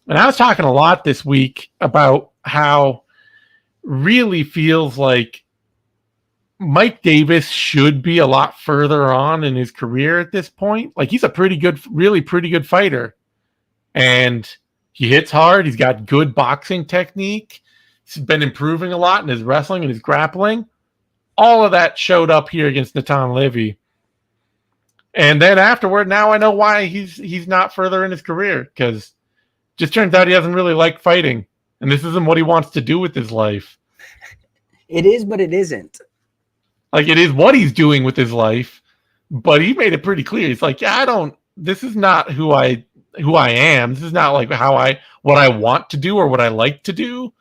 and I was talking a lot this week about how really feels like Mike Davis should be a lot further on in his career at this point. Like, he's a really pretty good fighter. And he hits hard. He's got good boxing technique. He's been improving a lot in his wrestling and his grappling. All of that showed up here against Natan Levy. And then afterward, now I know why he's not further in his career, because just turns out he doesn't really like fighting. And this isn't what he wants to do with his life. It is, but it isn't. Like, it is what he's doing with his life, but he made it pretty clear. He's like, yeah, this is not who I am. This is not like what I want to do or what I like to do.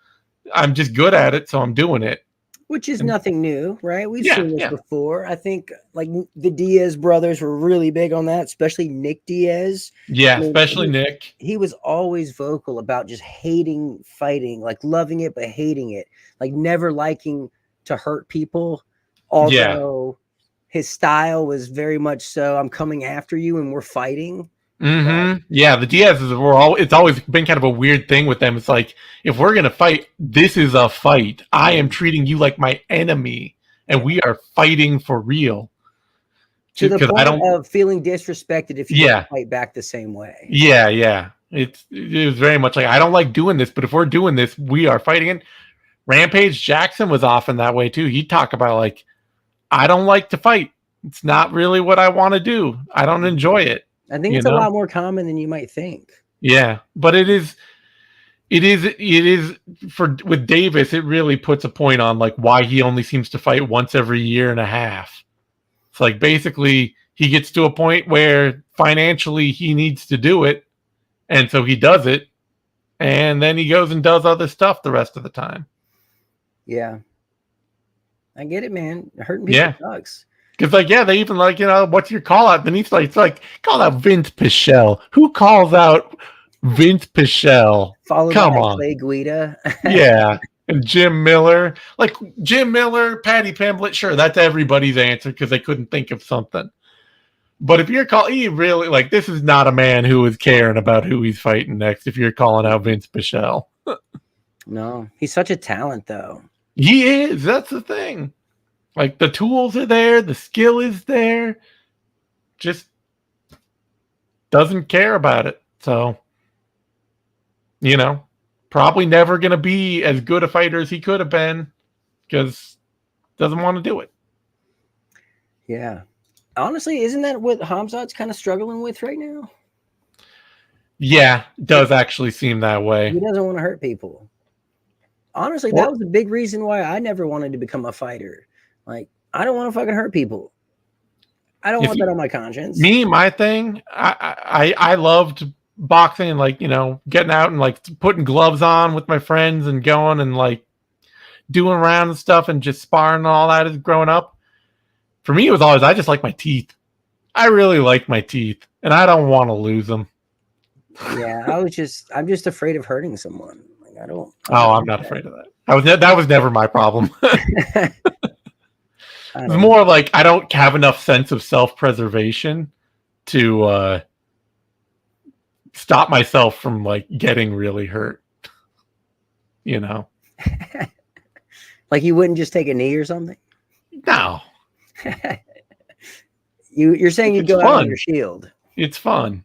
I'm just good at it, so I'm doing it. Which is nothing new, right? We've Yeah, seen this yeah. before. I think like the Diaz brothers were really big on that, especially Nick Diaz. Yeah, I mean, especially Nick. He was always vocal about just hating fighting, like loving it, but hating it, like never liking to hurt people. Although his style was very much so, I'm coming after you and we're fighting. Mm-hmm. Yeah, the Diaz's it's always been kind of a weird thing with them. It's like, if we're gonna fight, this is a fight. I am treating you like my enemy, and we are fighting for real. To the point of feeling disrespected if you don't fight back the same way. Yeah, yeah. It was very much like, I don't like doing this, but if we're doing this, we are fighting it. Rampage Jackson was often that way too. He'd talk about like, I don't like to fight. It's not really what I want to do. I don't enjoy it. I think it's a lot more common than you might think. Yeah, but it is with Davis, it really puts a point on like why he only seems to fight once every year and a half. It's like, basically he gets to a point where financially he needs to do it, and so he does it, and then he goes and does other stuff the rest of the time. Yeah. I get it, man. Hurting people sucks. Because, like, they even, like, what's your call out? Then he's like, call out Vince Pichel. Who calls out Vince Pichel? Come on. Clay Guida. Yeah. And Jim Miller. Like, Jim Miller, Patty Pimblett, sure, that's everybody's answer because they couldn't think of something. But if you're he really, like, this is not a man who is caring about who he's fighting next if you're calling out Vince Pichel. No, he's such a talent, though. He is. That's the thing. Like, the tools are there, the skill is there, just doesn't care about it. So, probably never going to be as good a fighter as he could have been because doesn't want to do it. Yeah. Honestly, isn't that what Khamzat's kind of struggling with right now? Yeah, it does actually seem that way. He doesn't want to hurt people. Honestly, that was a big reason why I never wanted to become a fighter. Like, I don't want to fucking hurt people. I don't want that on my conscience. My thing, I loved boxing and, like, getting out and, like, putting gloves on with my friends and going and, like, doing around and stuff and just sparring and all that as growing up. For me, it was always, I just like my teeth. I really like my teeth, and I don't want to lose them. Yeah, I'm just afraid of hurting someone. Like, I'm not afraid of that. That was never my problem. It's more like I don't have enough sense of self-preservation to stop myself from, like, getting really hurt. Like, you wouldn't just take a knee or something? No. You're saying you'd go out on your shield. It's fun.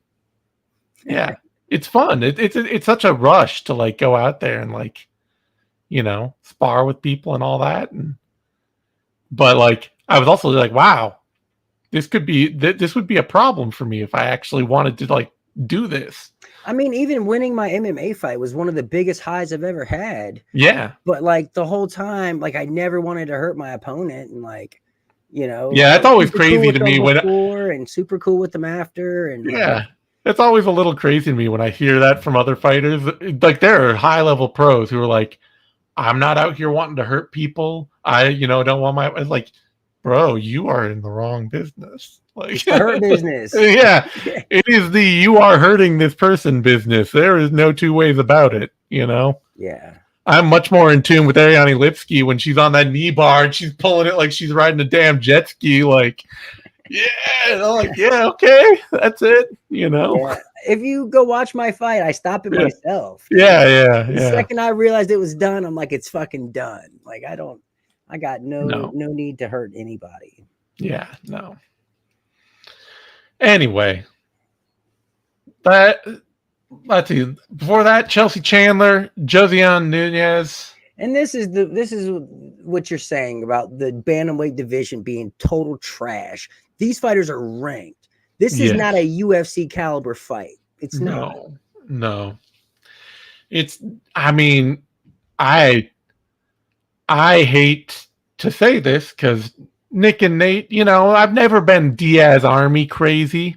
Yeah. It's fun. It's such a rush to, like, go out there and, like, spar with people and all that. But, like, I was also like, wow, this would be a problem for me if I actually wanted to, like, do this. I mean, even winning my MMA fight was one of the biggest highs I've ever had. Yeah. But, like, the whole time, like, I never wanted to hurt my opponent, and, like, Yeah, that's always crazy to me and super cool with them after. And yeah. It's always a little crazy to me when I hear that from other fighters. Like, there are high-level pros who are like, I'm not out here wanting to hurt people. I, don't want my... It's like, bro, you are in the wrong business. Like, it's the hurt business. Yeah. It is the you are hurting this person business. There is no two ways about it, Yeah. I'm much more in tune with Ariane Lipsky when she's on that knee bar and she's pulling it like she's riding a damn jet ski, like... Yeah, and I'm like, yeah, okay, that's it, Yeah. If you go watch my fight, I stop it myself. Yeah. The second I realized it was done, I'm like, it's fucking done. Like, I got no need to hurt anybody. Yeah, no. Anyway, let's see. Before that, Chelsea Chandler, Josiane Nunes. And this is what you're saying about the bantamweight division being total trash. These fighters are ranked. This is not a UFC caliber fight. It's not. No. It's, I mean, I I hate to say this because Nick and Nate, I've never been Diaz Army crazy,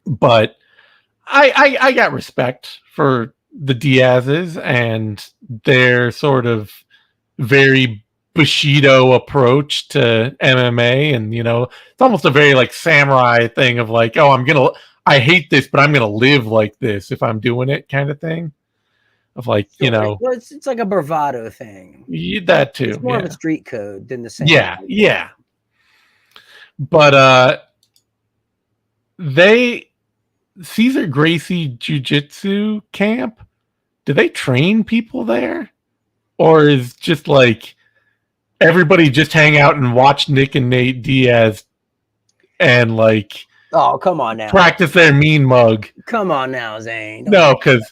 but I got respect for the Diazes and their sort of very Bushido approach to MMA, and it's almost a very like samurai thing of like, oh, I hate this, but I'm gonna live like this if I'm doing it, kind of thing. Of like, Sure. It's like a bravado thing. That too. It's more of a street code than the same. Yeah. But Cesar Gracie Jiu-Jitsu camp, do they train people there? Or is just like everybody just hang out and watch Nick and Nate Diaz and like, oh, come on now, practice their mean mug? Come on now, Zane. No, because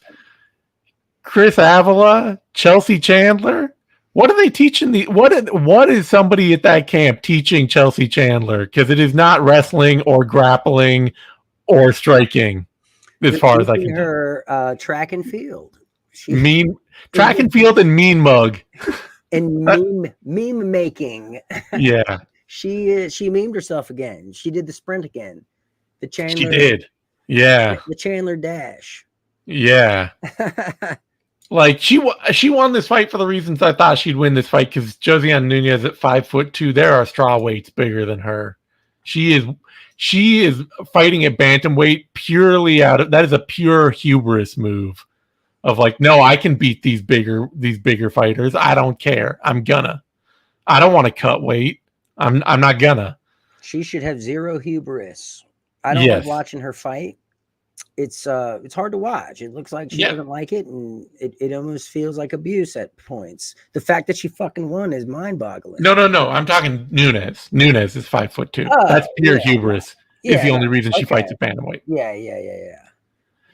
Chris Avila, Chelsea Chandler, what are they teaching what is somebody at that camp teaching Chelsea Chandler? Because it is not wrestling or grappling or striking, as far as I can tell. Track and field. Track and field and mean mug. And meme making. Yeah. She memed herself again. She did the sprint again. The Chandler. She did. Yeah. The Chandler dash. Yeah. Like she won this fight for the reasons I thought she'd win this fight, because Josiane Nunes at 5'2", there are straw weights bigger than her. She is fighting at bantamweight purely that is a pure hubris move of like, no, I can beat these bigger fighters. I don't care. I don't want to cut weight. I'm not gonna. She should have zero hubris. I don't like watching her fight. It's hard to watch. It looks like she doesn't like it, and it almost feels like abuse at points. The fact that she fucking won is mind-boggling. No. I'm talking Nunes. Nunes is 5'2". That's pure hubris. Is the only reason she fights at bantamweight. Yeah.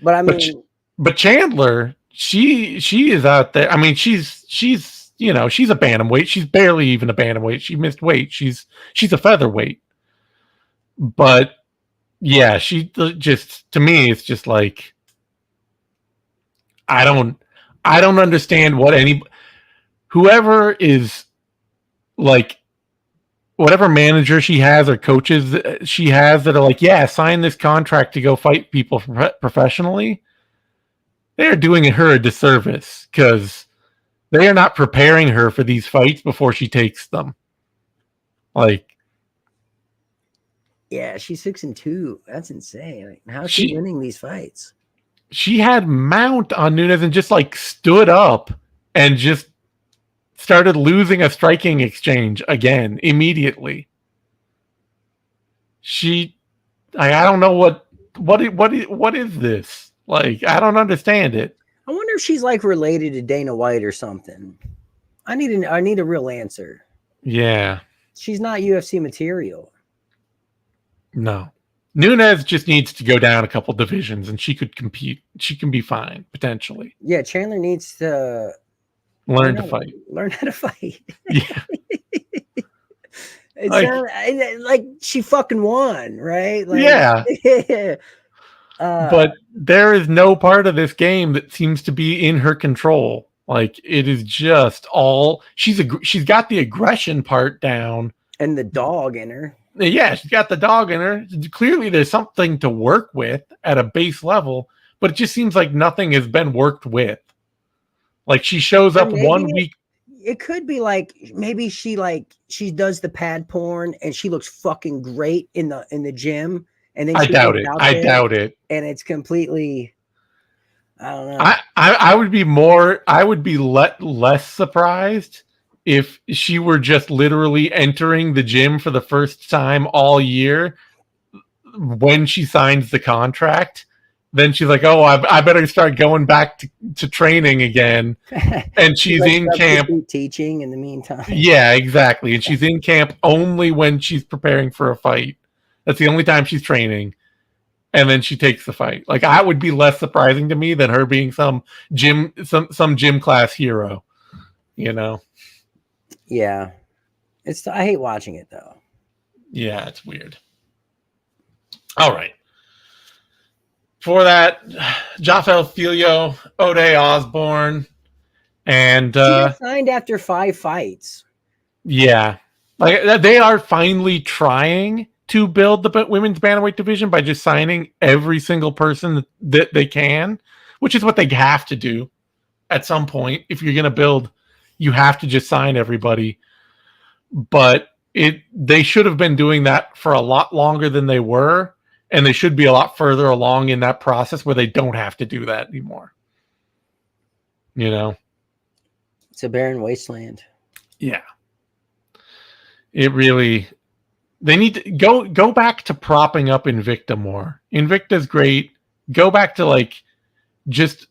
But I mean, but Chandler, she is out there. I mean, she's she's a bantamweight. She's barely even a bantamweight. She missed weight. She's a featherweight. But yeah, she just, to me, it's just like, I don't understand what whoever is like, whatever manager she has or coaches she has that are like, yeah, sign this contract to go fight people professionally. They're doing her a disservice, because they are not preparing her for these fights before she takes them. Like, yeah, she's 6-2. That's insane. Like, how's she winning these fights? She had mount on Nunes and just like stood up and just started losing a striking exchange again immediately. I don't know what is this? Like, I don't understand it. I wonder if she's like related to Dana White or something. I need a real answer. Yeah. She's not UFC material. No. Nunes just needs to go down a couple divisions and she could compete. She can be fine, potentially. Yeah, Chandler needs to learn to fight. Learn how to fight. Yeah. It's like she fucking won, right? Like, yeah. But there is no part of this game that seems to be in her control. Like, it is just all she's got the aggression part down and the dog in her. Yeah, she's got the dog in her. Clearly, there's something to work with at a base level, but it just seems like nothing has been worked with. Like, she shows up 1 week. It could be like, maybe she does the pad porn and she looks fucking great in the gym, and then I doubt it. And it's completely, I don't know. I would be less surprised if she were just literally entering the gym for the first time all year when she signs the contract. Then she's like, oh, I better start going back to training again. And she's in camp teaching in the meantime. Yeah, exactly. And she's in camp only when she's preparing for a fight. That's the only time she's training. And then she takes the fight. Like, that would be less surprising to me than her being some gym class hero, Yeah. I hate watching it though. Yeah, it's weird. All right. For that, Jafel Filio, Ode Osborne, And She got signed after 5 fights. yeah, like they are finally trying to build the women's bantamweight division by just signing every single person that they can, which is what they have to do at some point. If you're going to build, you have to just sign everybody. But they should have been doing that for a lot longer than they were, and they should be a lot further along in that process where they don't have to do that anymore. You know, it's a barren wasteland. Yeah, it really. They need to go back to propping up Invicta more. Invicta's great. Go back to like just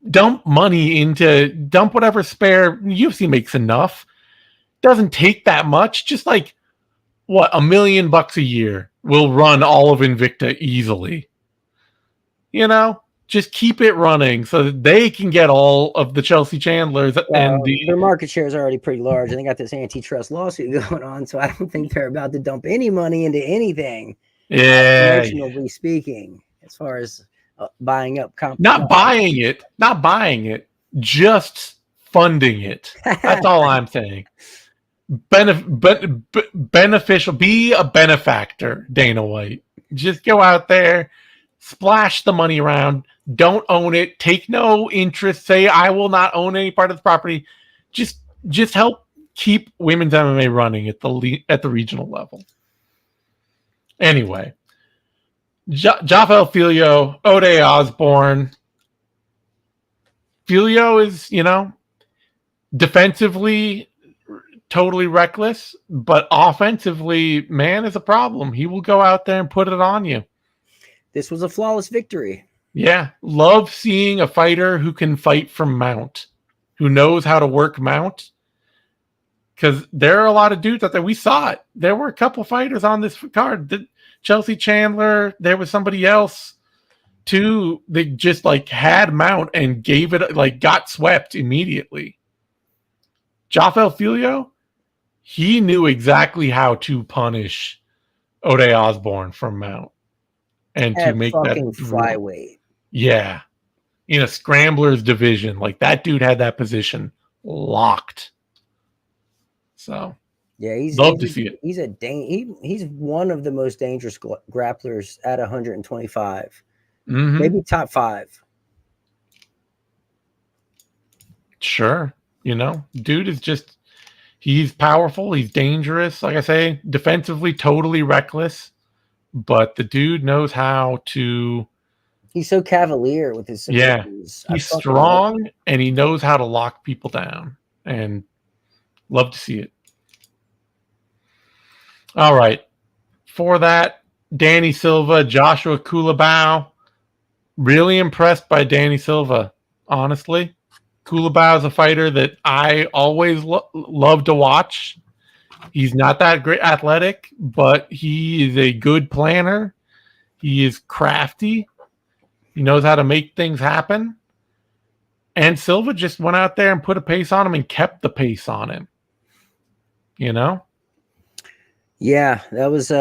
dump money into dump whatever spare. UFC makes enough. Doesn't take that much. Just like what, $1 million a year will run all of Invicta easily. You know, just keep it running so that they can get all of the Chelsea Chandlers and their market share is already pretty large, and they got this antitrust lawsuit going on. So I don't think they're about to dump any money into anything. Yeah, promotionally speaking, as far as buying up not buying it, just funding it. That's all I'm saying. Beneficial, be a benefactor, Dana White. Just go out there, splash the money around, don't own it, take no interest, say I will not own any part of the property. Just help keep women's MMA running at the regional level. Anyway, Jafel Filio, Ode Osborne. Filio is, defensively totally reckless, but offensively, man, is a problem. He will go out there and put it on you. This was a flawless victory. Yeah. Love seeing a fighter who can fight from mount, who knows how to work mount. Because there are a lot of dudes out there. We saw it. There were a couple fighters on this card. Chelsea Chandler, there was somebody else too. They just like had mount and gave it, like got swept immediately. Jafel Filio, he knew exactly how to punish Ode Osborne from mount and to make that flyweight. Yeah. In a scramblers division, like that dude had that position locked. So yeah, he's love to see it. He's one of the most dangerous grapplers at 125, maybe top 5. Sure, dude is he's powerful. He's dangerous. Like I say, defensively, totally reckless. But the dude knows how to. He's so cavalier with his submissions. Yeah, he's strong and he knows how to lock people down. And love to see it. All right. For that, Danny Silva, Joshua Culibao. Really impressed by Danny Silva, honestly. Culibao is a fighter that I always love to watch. He's not that great athletic, but he is a good planner. He is crafty. He knows how to make things happen. And Silva just went out there and put a pace on him and kept the pace on him. Yeah, that was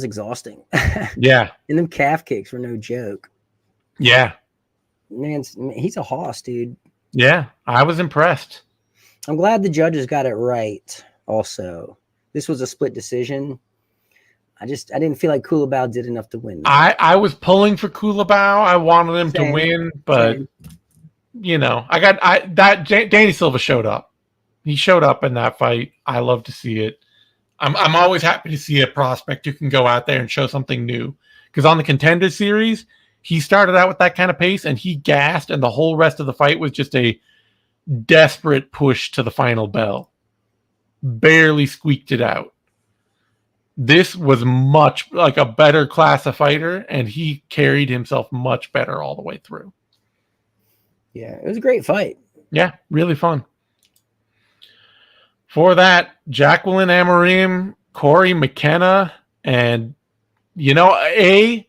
exhausting. Yeah. And them calf kicks were no joke. Yeah. Man, he's a hoss, dude. Yeah, I was impressed. I'm glad the judges got it right also. This was a split decision. I didn't feel like Culibao did enough to win. I was pulling for Culibao. I wanted him to win, but Danny Silva showed up. He showed up in that fight. I love to see it. I'm always happy to see a prospect who can go out there and show something new. Because on the Contender Series, he started out with that kind of pace and he gassed, and the whole rest of the fight was just a desperate push to the final bell. Barely squeaked it out. This was much like a better class of fighter, and he carried himself much better all the way through. Yeah, it was a great fight. Yeah, really fun. For that, Jacqueline Amorim, Corey McKenna, and I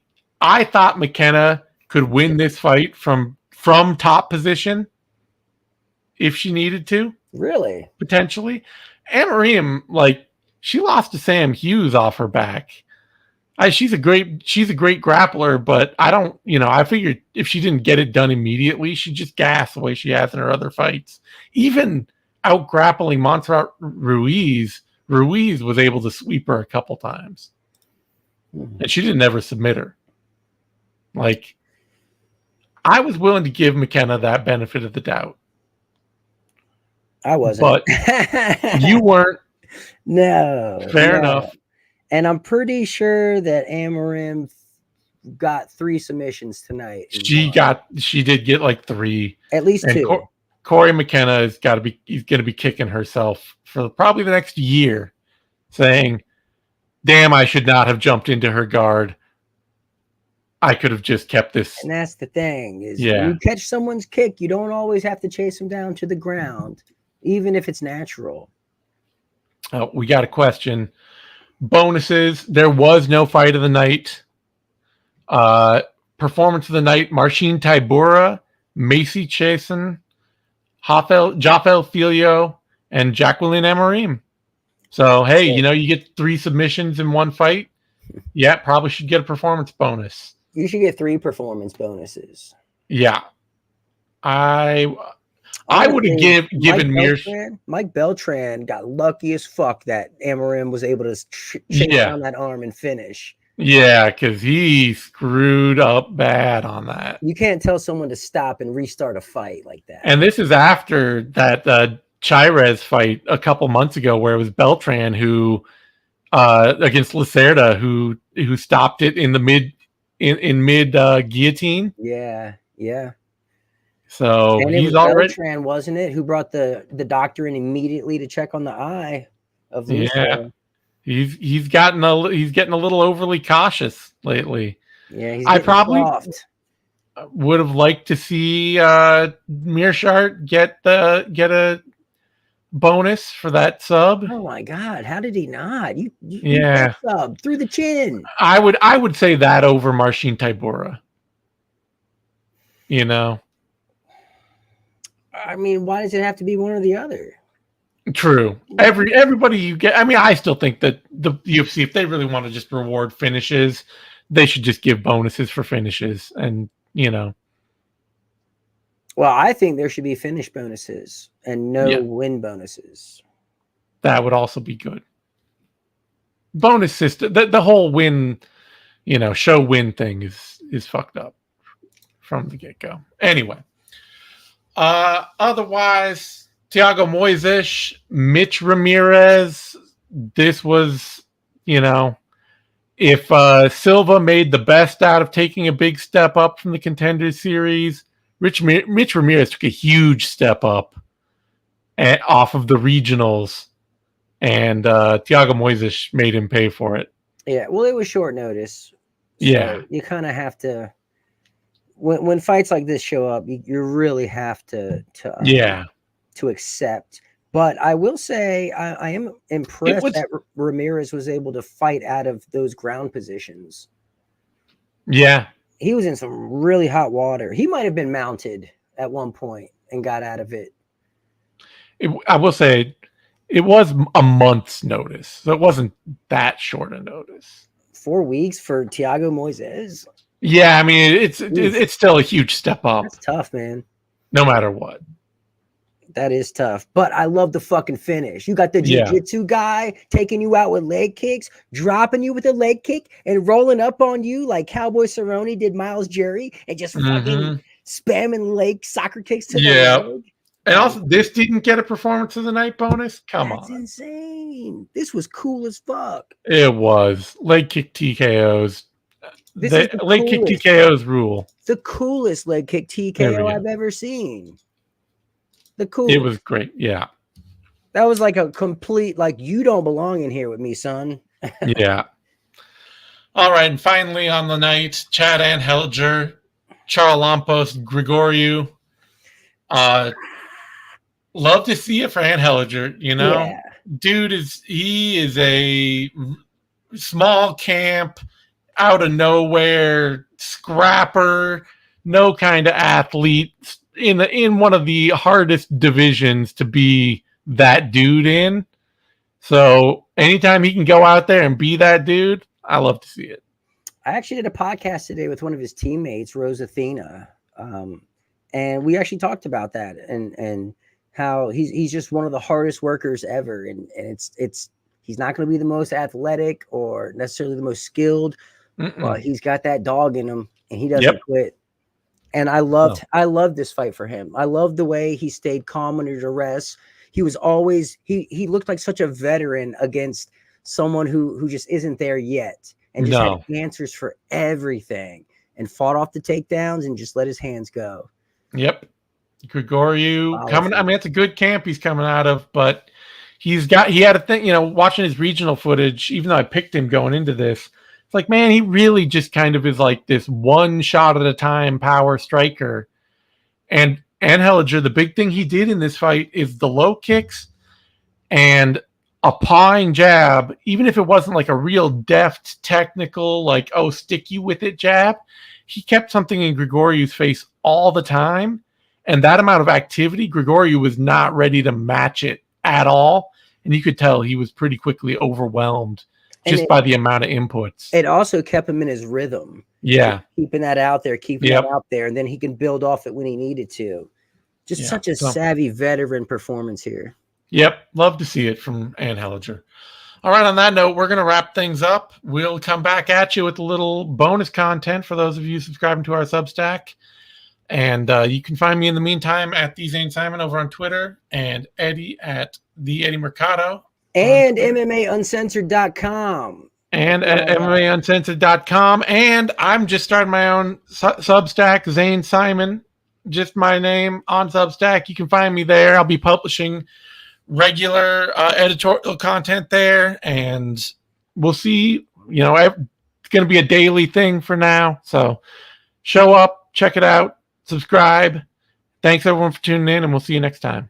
thought McKenna could win this fight from top position if she needed to. Really? Potentially. Amorim, she lost to Sam Hughes off her back. She's a great grappler, but I don't, I figured if she didn't get it done immediately, she'd just gas the way she has in her other fights. Even out grappling Montserrat Ruiz was able to sweep her a couple times. And she didn't ever submit her. Like, I was willing to give McKenna that benefit of the doubt. I wasn't. But you weren't. No. Fair enough. And I'm pretty sure that Amorim got 3 submissions tonight. She did get like 3. At least 2. Corey McKenna he's going to be kicking herself for probably the next year, saying, damn, I should not have jumped into her guard. I could have just kept this. And that's the thing is when you catch someone's kick, you don't always have to chase them down to the ground, even if it's natural. We got a question. Bonuses. There was no fight of the night. Performance of the night. Marcin Tybura, Macy Chasen, Jafel Filio, and Jacqueline Amorim. So, hey, you get 3 submissions in one fight. Yeah, probably should get a performance bonus. You should get 3 performance bonuses. Yeah. I would have given Mike Beltran got lucky as fuck that Amorim was able to chase down that arm and finish. Yeah, because he screwed up bad on that. You can't tell someone to stop and restart a fight like that. And this is after that Chirez fight a couple months ago where it was Beltran who against Lacerda who stopped it in the mid guillotine. Yeah. So and he's already Beltran, wasn't it? Who brought the doctor in immediately to check on the eye of Luque. Yeah. He's getting a little overly cautious lately. Yeah, I probably would have liked to see Mearshart get a bonus for that sub. Oh my God, how did he not? You sub through the chin. I would say that over Marcin Tybura. I mean, why does it have to be one or the other? True. Everybody you get. I mean, I still think that the UFC, if they really want to just reward finishes, they should just give bonuses for finishes. And Well, I think there should be finish bonuses and no win bonuses. That would also be good. Bonus system. The whole win, show win thing is fucked up from the get go. Anyway. Otherwise, Thiago Moises, Mitch Ramirez. This was, if Silva made the best out of taking a big step up from the Contenders Series, Mitch Ramirez took a huge step up off of the regionals, and Thiago Moises made him pay for it. Yeah, well, it was short notice. So you kind of have to. When fights like this show up, you really have to accept. But I will say I am impressed that Ramirez was able to fight out of those ground positions. Yeah. He was in some really hot water. He might have been mounted at one point and got out of it. I will say it was a month's notice. So it wasn't that short a notice. 4 weeks for Thiago Moises. Yeah, I mean, it's still a huge step up. That's tough, man. No matter what. That is tough. But I love the fucking finish. You got the jiu-jitsu guy taking you out with leg kicks, dropping you with a leg kick, and rolling up on you like Cowboy Cerrone did Miles Jerry, and just fucking spamming leg soccer kicks to the leg. And also, this didn't get a performance of the night bonus? Come on. That's insane. This was cool as fuck. It was. Leg kick TKOs. Leg kick TKOs rule. The coolest leg kick TKO I've ever seen. The coolest. It was great. Yeah. That was like a complete, you don't belong in here with me, son. Yeah. All right. And finally on the night, Chad Anheliger, Charalampos, Gregorio. Love to see it for Anheliger, Yeah. Dude is a small camp, out of nowhere, scrapper, no kind of athlete in one of the hardest divisions to be that dude in. So anytime he can go out there and be that dude, I love to see it. I actually did a podcast today with one of his teammates, Rose Athena, and we actually talked about that and how he's just one of the hardest workers ever, and it's he's not going to be the most athletic or necessarily the most skilled, but he's got that dog in him, and he doesn't quit. And I loved this fight for him. I loved the way he stayed calm under duress. He was always he looked like such a veteran against someone who just isn't there yet, and just had answers for everything, and fought off the takedowns and just let his hands go. Yep. Gregorio coming. I mean, it's a good camp he's coming out of, but he had a thing, watching his regional footage, even though I picked him going into this, it's like, man, he really just kind of is like this one shot at a time power striker. And Anheliger, the big thing he did in this fight is the low kicks and a pawing jab, even if it wasn't like a real deft, technical, like, oh, stick you with it jab, he kept something in Gregorio's face all the time. And that amount of activity, Gregorio was not ready to match it at all. And you could tell he was pretty quickly overwhelmed just by the amount of inputs. It also kept him in his rhythm. Yeah. Keeping that out there, that out there. And then he can build off it when he needed to. Just such a savvy veteran performance here. Yep. Love to see it from Anheliger. All right. On that note, we're going to wrap things up. We'll come back at you with a little bonus content for those of you subscribing to our Substack. And you can find me in the meantime at the Zane Simon over on Twitter, and Eddie at the Eddie Mercado. And MMAuncensored.com. And at MMAuncensored.com. And I'm just starting my own Substack, Zane Simon, just my name on Substack. You can find me there. I'll be publishing regular editorial content there, and we'll see. It's going to be a daily thing for now. So show up, check it out, subscribe. Thanks everyone for tuning in, and we'll see you next time.